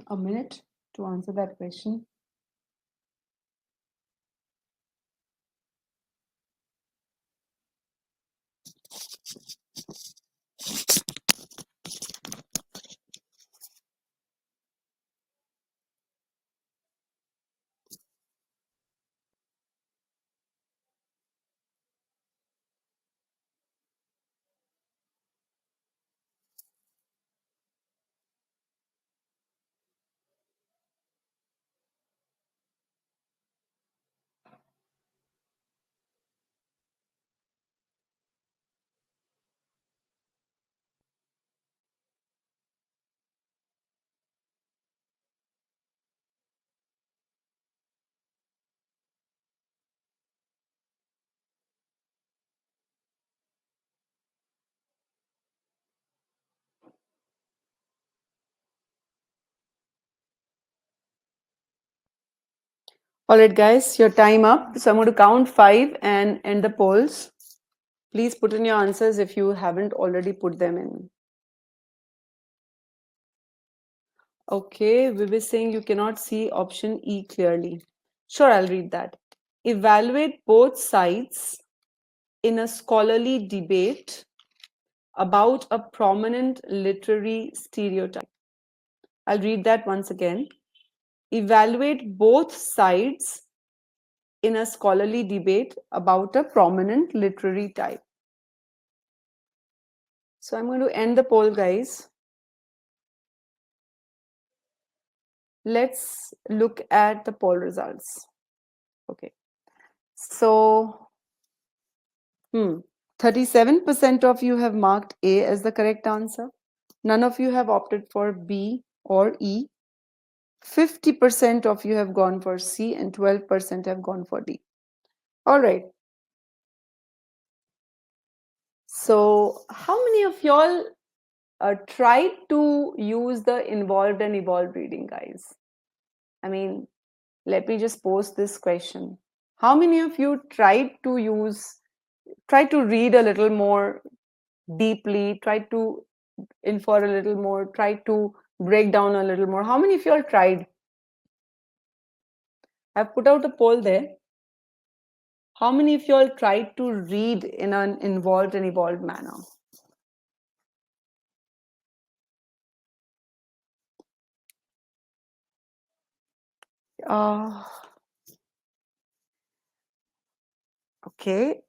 a minute to answer that question. All right, guys, your time up. So I'm going to count 5 and end the polls. Please put in your answers if you haven't already put them in. Okay, we were saying you cannot see option E clearly. Sure, I'll read that. Evaluate both sides in a scholarly debate about a prominent literary stereotype. I'll read that once again. Evaluate both sides in a scholarly debate about a prominent literary type. So I'm going to end the poll, guys. Let's look at the poll results. Okay. So, 37% of you have marked A as the correct answer. None of you have opted for B or E. 50% of you have gone for C and 12% have gone for D. All right. So, how many of y'all tried to use the involved and evolved reading, guys? I mean, let me just pose this question. How many of you tried to read a little more deeply, try to infer a little more, try to break down a little more? How many of you all tried? I've put out a poll there. How many of you all tried to read in an involved and evolved manner? Uh, okay.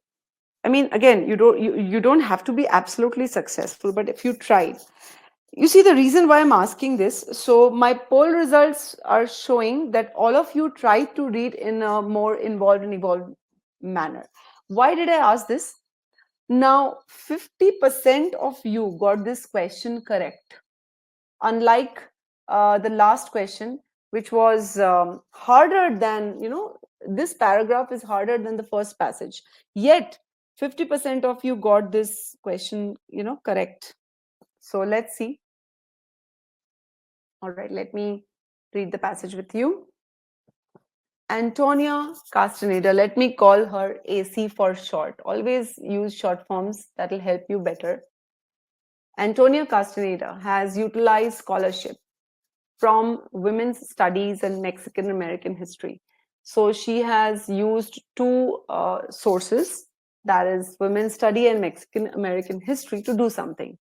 I mean, again, you don't have to be absolutely successful, but if you tried, you see the reason why I'm asking this. So my poll results are showing that all of you tried to read in a more involved and evolved manner. Why did I ask this? Now, 50% of you got this question correct. Unlike the last question, which was harder than, this paragraph is harder than the first passage. Yet, 50% of you got this question, correct. So let's see. All right, let me read the passage with you. Antonia Castaneda, let me call her AC for short. Always use short forms, that will help you better. Antonia Castaneda has utilized scholarship from women's studies and Mexican American history. So she has used two sources, that is women's study and Mexican American history, to do something.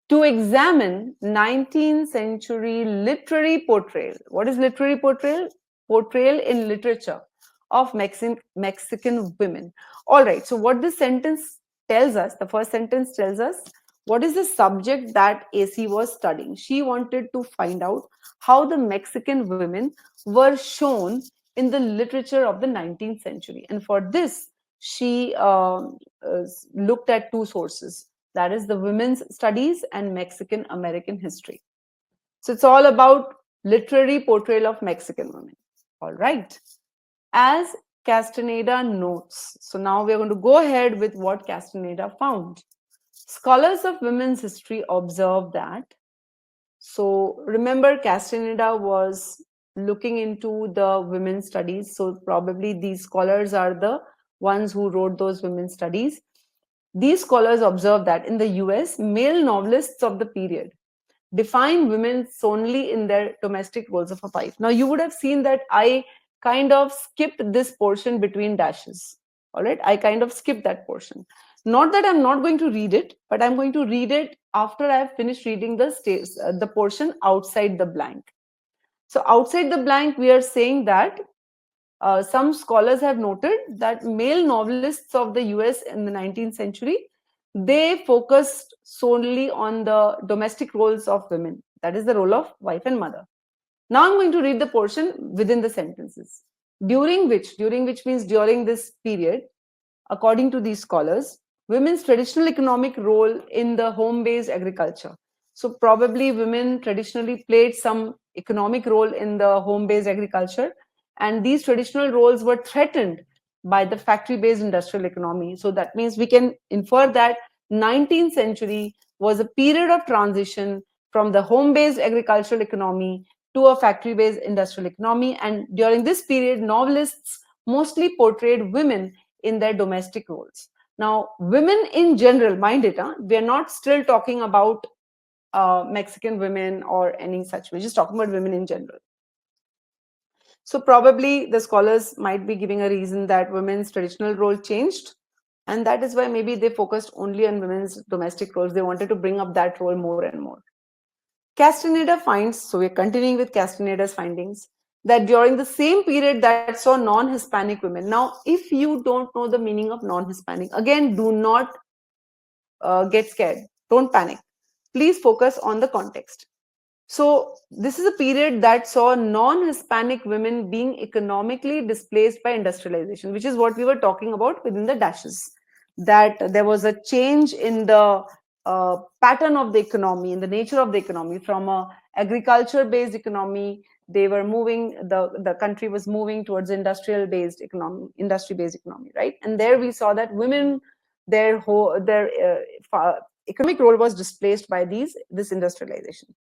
To examine 19th century literary portrayal. What is literary portrayal? Portrayal in literature of Mexican women. All right, so what this sentence tells us, the first sentence tells us, what is the subject that AC was studying? She wanted to find out how the Mexican women were shown in the literature of the 19th century. And for this, she looked at two sources, that is the women's studies and Mexican American history. So it's all about literary portrayal of Mexican women. All right. As Castaneda notes, so now we're going to go ahead with what Castaneda found. Scholars of women's history observe that. So remember, Castaneda was looking into the women's studies. So probably these scholars are the ones who wrote those women's studies. These scholars observe that in the US, male novelists of the period define women solely in their domestic roles of a wife. Now, you would have seen that I kind of skipped this portion between dashes. All right, I kind of skipped that portion. Not that I'm not going to read it, but I'm going to read it after I've finished reading the portion outside the blank. So, outside the blank, we are saying that some scholars have noted that male novelists of the US in the 19th century, they focused solely on the domestic roles of women. That is the role of wife and mother. Now I'm going to read the portion within the sentences. During which means during this period, according to these scholars, women's traditional economic role in the home based agriculture. So, probably women traditionally played some economic role in the home based agriculture, and these traditional roles were threatened by the factory based industrial economy. So, that means we can infer that 19th century was a period of transition from the home based agricultural economy to a factory based industrial economy. And during this period, novelists mostly portrayed women in their domestic roles. Now, women in general, mind it, we are not still talking about Mexican women or any such. We're just talking about women in general. So, probably the scholars might be giving a reason that women's traditional role changed. And that is why maybe they focused only on women's domestic roles. They wanted to bring up that role more and more. Castaneda finds, so we're continuing with Castaneda's findings, that during the same period that saw non-Hispanic women. Now, if you don't know the meaning of non-Hispanic, again, do not get scared. Don't panic. Please focus on the context. So, this is a period that saw non-Hispanic women being economically displaced by industrialization, which is what we were talking about within the dashes. That there was a change in the pattern of the economy, in the nature of the economy, from a agriculture-based economy. They were moving. The country was moving towards industrial-based economy, industry-based economy, right? And there we saw that women, their economic role was displaced by this industrialization.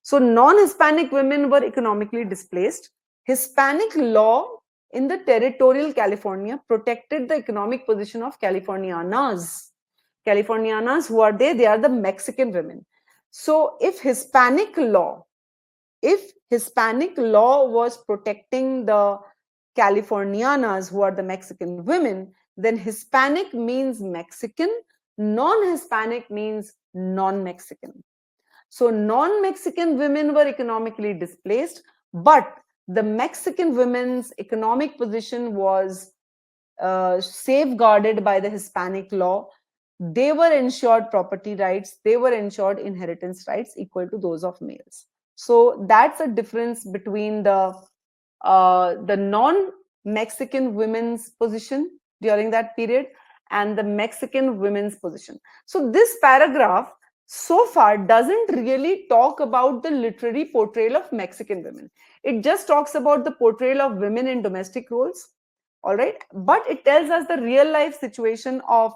So non-Hispanic women were economically displaced. Hispanic law in the territorial California protected the economic position of Californianas. Californianas, who are they? They are the Mexican women. So if Hispanic law was protecting the Californianas, who are the Mexican women, then Hispanic means Mexican, non-Hispanic means non-Mexican. So non-Mexican women were economically displaced, but the Mexican women's economic position was safeguarded by the Hispanic law. They were ensured property rights, they were ensured inheritance rights equal to those of males. So that's a difference between the non-Mexican women's position during that period and the Mexican women's position. So this paragraph so far doesn't really talk about the literary portrayal of Mexican women. It just talks about the portrayal of women in domestic roles, all right? But it tells us the real life situation of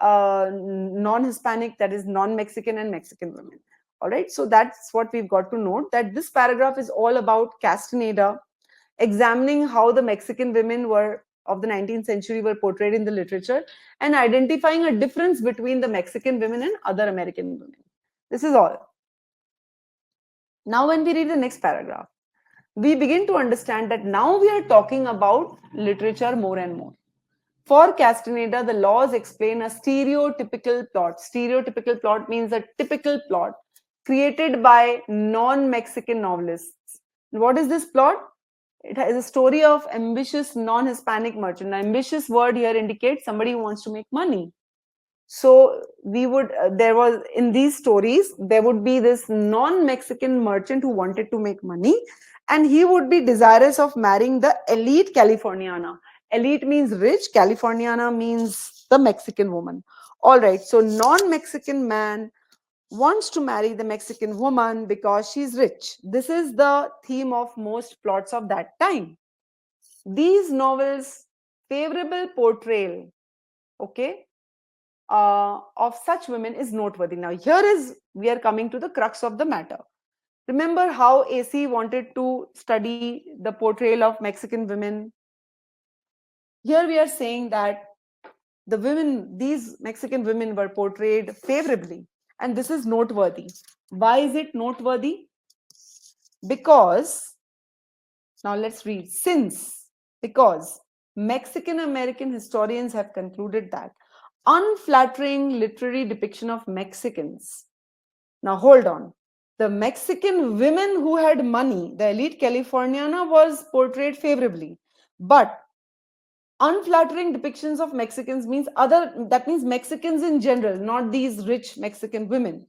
non-Hispanic, that is non-Mexican and Mexican women, all right? So that's what we've got to note, that this paragraph is all about Castaneda examining how the Mexican women of the 19th century were portrayed in the literature and identifying a difference between the Mexican women and other American women. This is all. Now, when we read the next paragraph, we begin to understand that now we are talking about literature more and more. For Castaneda, the laws explain a stereotypical plot. Stereotypical plot means a typical plot created by non-Mexican novelists. What is this plot? It is a story of ambitious non-Hispanic merchant. Now, ambitious word here indicates somebody who wants to make money. So there was, in these stories, there would be this non-Mexican merchant who wanted to make money, and he would be desirous of marrying the elite Californiana. Elite means rich, Californiana means the Mexican woman. All right, so non-Mexican man wants to marry the Mexican woman because she's rich. This is the theme of most plots of that time. These novels, favorable portrayal, okay, of such women is noteworthy. Now, we are coming to the crux of the matter. Remember how AC wanted to study the portrayal of Mexican women? Here we are saying that these Mexican women were portrayed favorably. And this is noteworthy. Why is it noteworthy? Because, now let's read. Because Mexican American historians have concluded that unflattering literary depiction of Mexicans. Now hold on. The Mexican women who had money, the elite Californiana, was portrayed favorably. But unflattering depictions of Mexicans means that means Mexicans in general, not these rich Mexican women.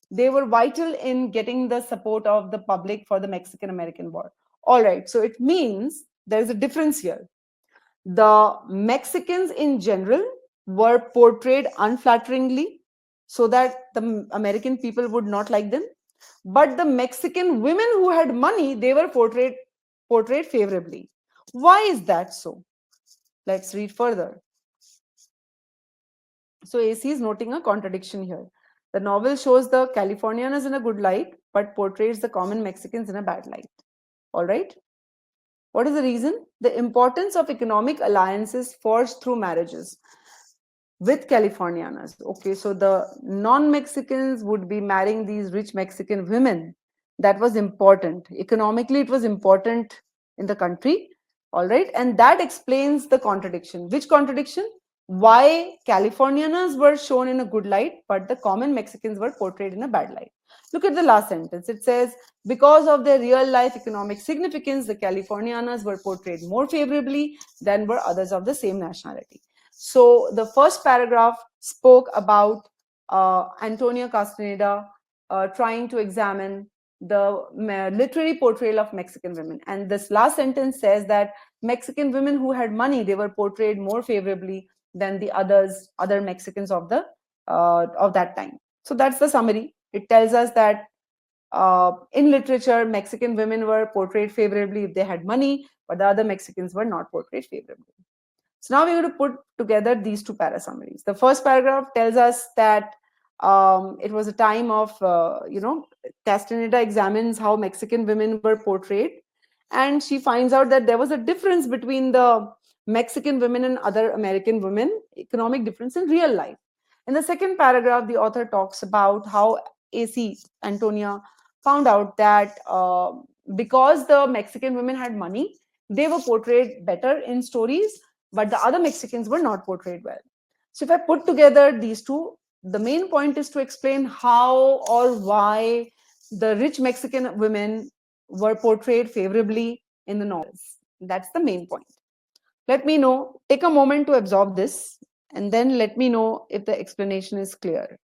They were vital in getting the support of the public for the Mexican American War. All right, so it means there is a difference here. The Mexicans in general were portrayed unflatteringly so that the American people would not like them. But the Mexican women who had money, they were portrayed favorably. Why is that so? Let's read further. So AC is noting a contradiction here. The novel shows the Californians in a good light, but portrays the common Mexicans in a bad light. All right. What is the reason? The importance of economic alliances forged through marriages with Californianas. Okay, so the non-Mexicans would be marrying these rich Mexican women. That was important. Economically, it was important in the country. All right, and that explains the contradiction. Which contradiction? Why Californianas were shown in a good light, but the common Mexicans were portrayed in a bad light. Look at the last sentence. It says, because of their real life economic significance, the Californianas were portrayed more favorably than were others of the same nationality. So the first paragraph spoke about Antonio Castaneda trying to examine the literary portrayal of Mexican women. And this last sentence says that Mexican women who had money, they were portrayed more favorably than the other Mexicans of that time. So that's the summary. It tells us that in literature, Mexican women were portrayed favorably if they had money, but the other Mexicans were not portrayed favorably. So now we're going to put together these two para summaries. The first paragraph tells us that it was a time of, Castaneda examines how Mexican women were portrayed. And she finds out that there was a difference between the Mexican women and other American women, economic difference in real life. In the second paragraph, the author talks about how AC, Antonia, found out that because the Mexican women had money, they were portrayed better in stories, but the other Mexicans were not portrayed well. So if I put together these two, the main point is to explain how or why the rich Mexican women were portrayed favorably in the novels. That's the main point. Let me know, take a moment to absorb this, and then let me know if the explanation is clear.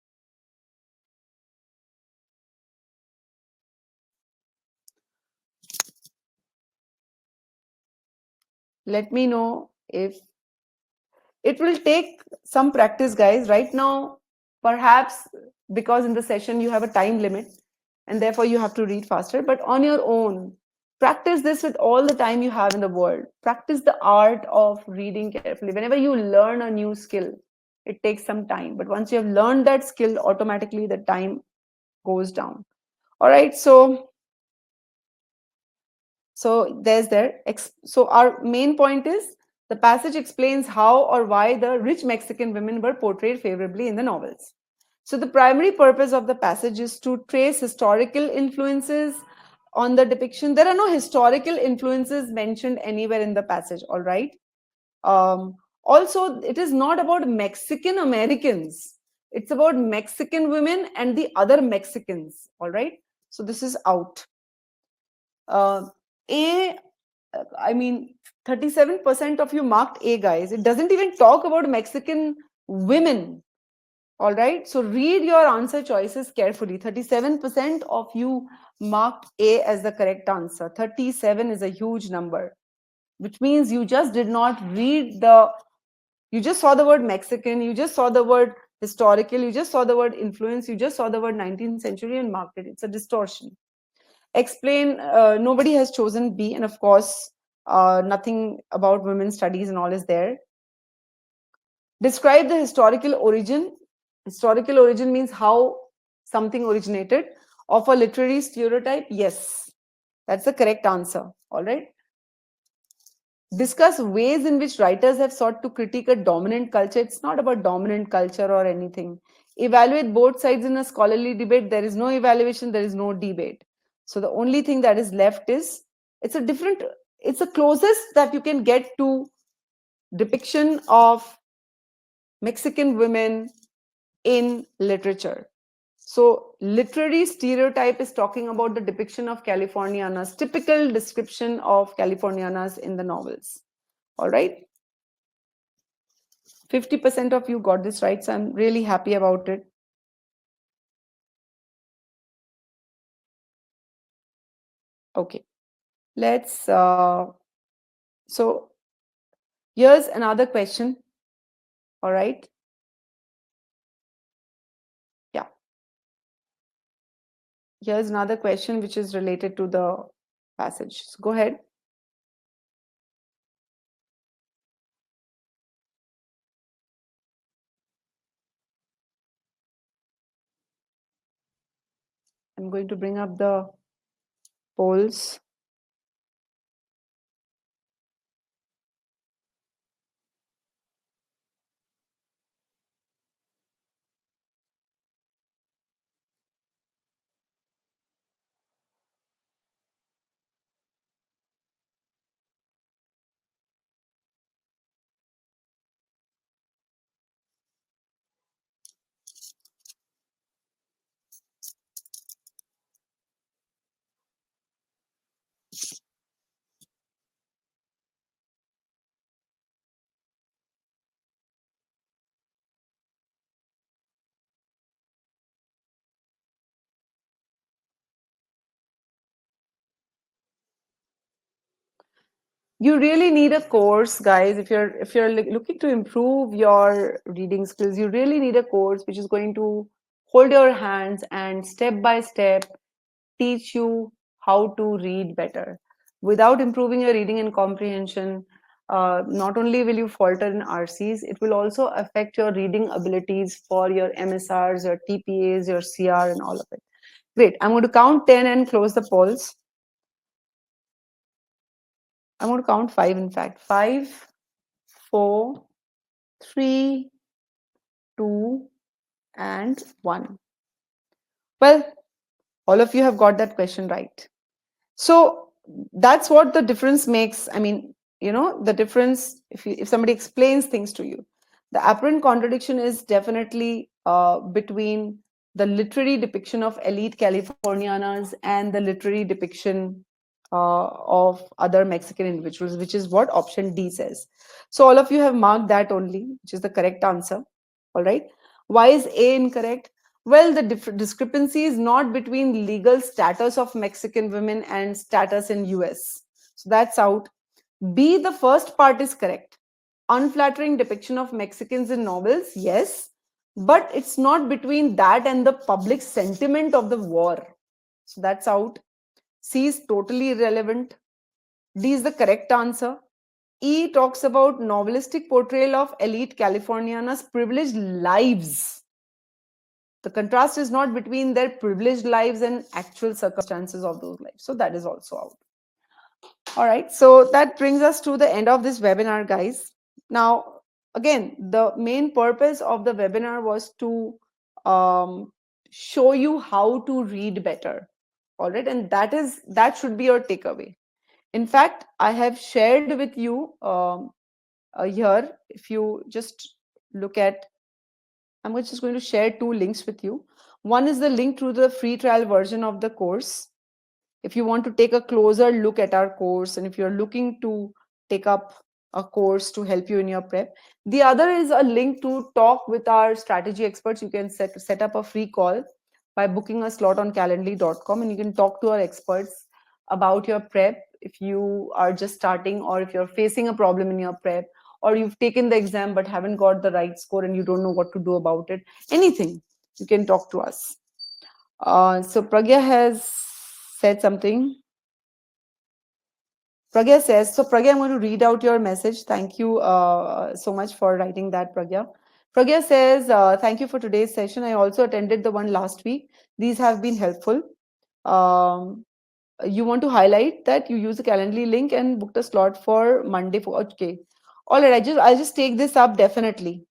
Let me know if it will take some practice, guys. Right now, perhaps because in the session you have a time limit and therefore you have to read faster, but on your own, practice this with all the time you have in the world. Practice the art of reading carefully. Whenever you learn a new skill, it takes some time, but once you have learned that skill, automatically the time goes down. All right, so so our main point is the passage explains how or why the rich Mexican women were portrayed favorably in the novels. So the primary purpose of the passage is to trace historical influences on the depiction. There are no historical influences mentioned anywhere in the passage, all right? Also, it is not about Mexican Americans. It's about Mexican women and the other Mexicans, all right? So this is out. A, I mean, 37% of you marked A, guys. It doesn't even talk about Mexican women. All right. So read your answer choices carefully. 37% of you marked A as the correct answer. 37 is a huge number, which means you just did not read you just saw the word Mexican, you just saw the word historical, you just saw the word influence, you just saw the word 19th century and marked it. It's a distortion. Explain, nobody has chosen B, and of course, nothing about women's studies and all is there. Describe the historical origin. Historical origin means how something originated. Of a literary stereotype, yes, that's the correct answer. All right. Discuss ways in which writers have sought to critique a dominant culture. It's not about dominant culture or anything. Evaluate both sides in a scholarly debate. There is no evaluation, there is no debate. So the only thing that is left is, it's a different, it's the closest that you can get to depiction of Mexican women in literature. So, literary stereotype is talking about the depiction of Californianas, typical description of Californianas in the novels. All right. 50% of you got this right. So, I'm really happy about it. Okay. Let's, so here's another question. All right. Yeah. Here's another question which is related to the passage. So go ahead. I'm going to bring up the polls. You really need a course, guys. If you're looking to improve your reading skills, you really need a course which is going to hold your hands and step by step teach you how to read better. Without improving your reading and comprehension, not only will you falter in RCs, it will also affect your reading abilities for your MSRs, your TPAs, your CR, and all of it. Great. I'm going to count 10 and close the polls. I'm going to count 5, in fact. 5, 4, 3, 2, and 1. Well, all of you have got that question right. So that's what the difference makes. I mean, the difference, if somebody explains things to you, the apparent contradiction is definitely between the literary depiction of elite Californianas and the literary depiction of other Mexican individuals, which is what option D says. So all of you have marked that only, which is the correct answer. All right. Why is A incorrect? Well, the discrepancy is not between legal status of Mexican women and status in US. So that's out. B, the first part is correct. Unflattering depiction of Mexicans in novels, yes, but it's not between that and the public sentiment of the war. So that's out. C is totally irrelevant. D is the correct answer. E talks about novelistic portrayal of elite Californianas' privileged lives. The contrast is not between their privileged lives and actual circumstances of those lives. So that is also out. All right. So that brings us to the end of this webinar, guys. Now, again, the main purpose of the webinar was to show you how to read better. All right. And that should be your takeaway. In fact, I have shared with you here, if you just look at, I'm just going to share 2 links with you. One is the link to the free trial version of the course. If you want to take a closer look at our course, and if you're looking to take up a course to help you in your prep. The other is a link to talk with our strategy experts. You can set up a free call by booking a slot on calendly.com, and you can talk to our experts about your prep if you are just starting, or if you're facing a problem in your prep, or you've taken the exam but haven't got the right score and you don't know what to do about it. Anything, you can talk to us. So Pragya has said something. Pragya says, so Pragya, I'm going to read out your message. Thank you so much for writing that, Pragya. Pragya says, thank you for today's session. I also attended the one last week. These have been helpful. You want to highlight that you use the Calendly link and booked a slot for Monday. Okay. All right. I'll just take this up definitely.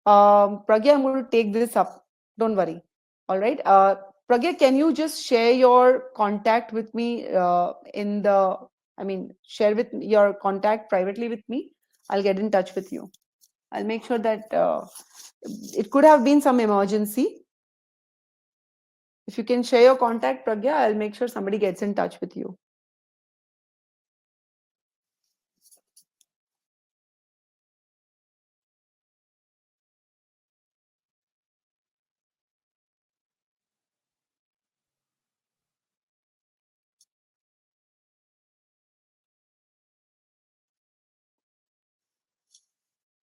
Pragya, I'm going to take this up. Don't worry. All right. Pragya, can you just share your contact with me share with your contact privately with me? I'll get in touch with you. I'll make sure that it could have been some emergency. If you can share your contact, Pragya, I'll make sure somebody gets in touch with you.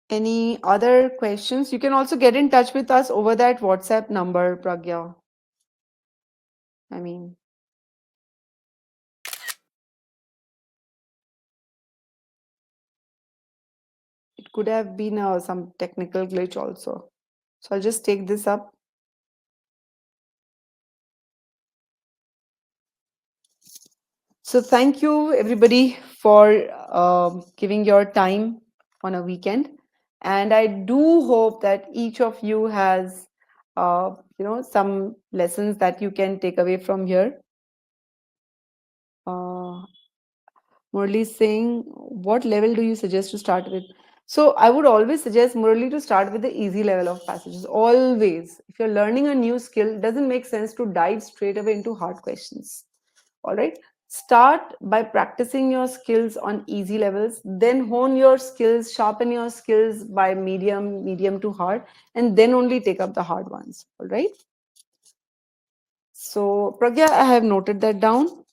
Any other questions? You can also get in touch with us over that WhatsApp number, Pragya. I mean, it could have been some technical glitch also. So I'll just take this up. So thank you everybody for giving your time on a weekend, and I do hope that each of you has some lessons that you can take away from here. Uh, Murali is saying, what level do you suggest to start with? So I would always suggest Murali to start with the easy level of passages. Always, if you're learning a new skill, it doesn't make sense to dive straight away into hard questions. All right. Start by practicing your skills on easy levels, then hone your skills, sharpen your skills by medium to hard, and then only take up the hard ones. All right. So, Pragya, I have noted that down.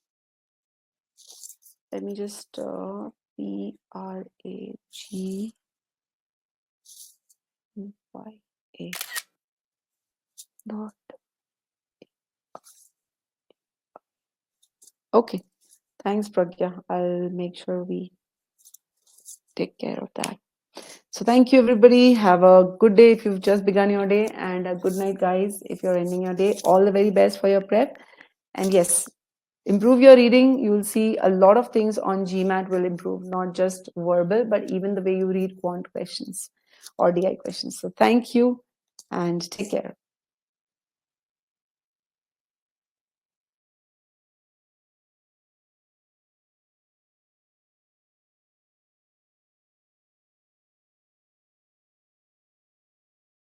Let me just PRAGYA dot. Okay. Thanks, Pragya. I'll make sure we take care of that. So thank you, everybody. Have a good day if you've just begun your day, and a good night, guys, if you're ending your day. All the very best for your prep. And yes, improve your reading. You'll see a lot of things on GMAT will improve, not just verbal, but even the way you read quant questions or DI questions. So thank you and take care.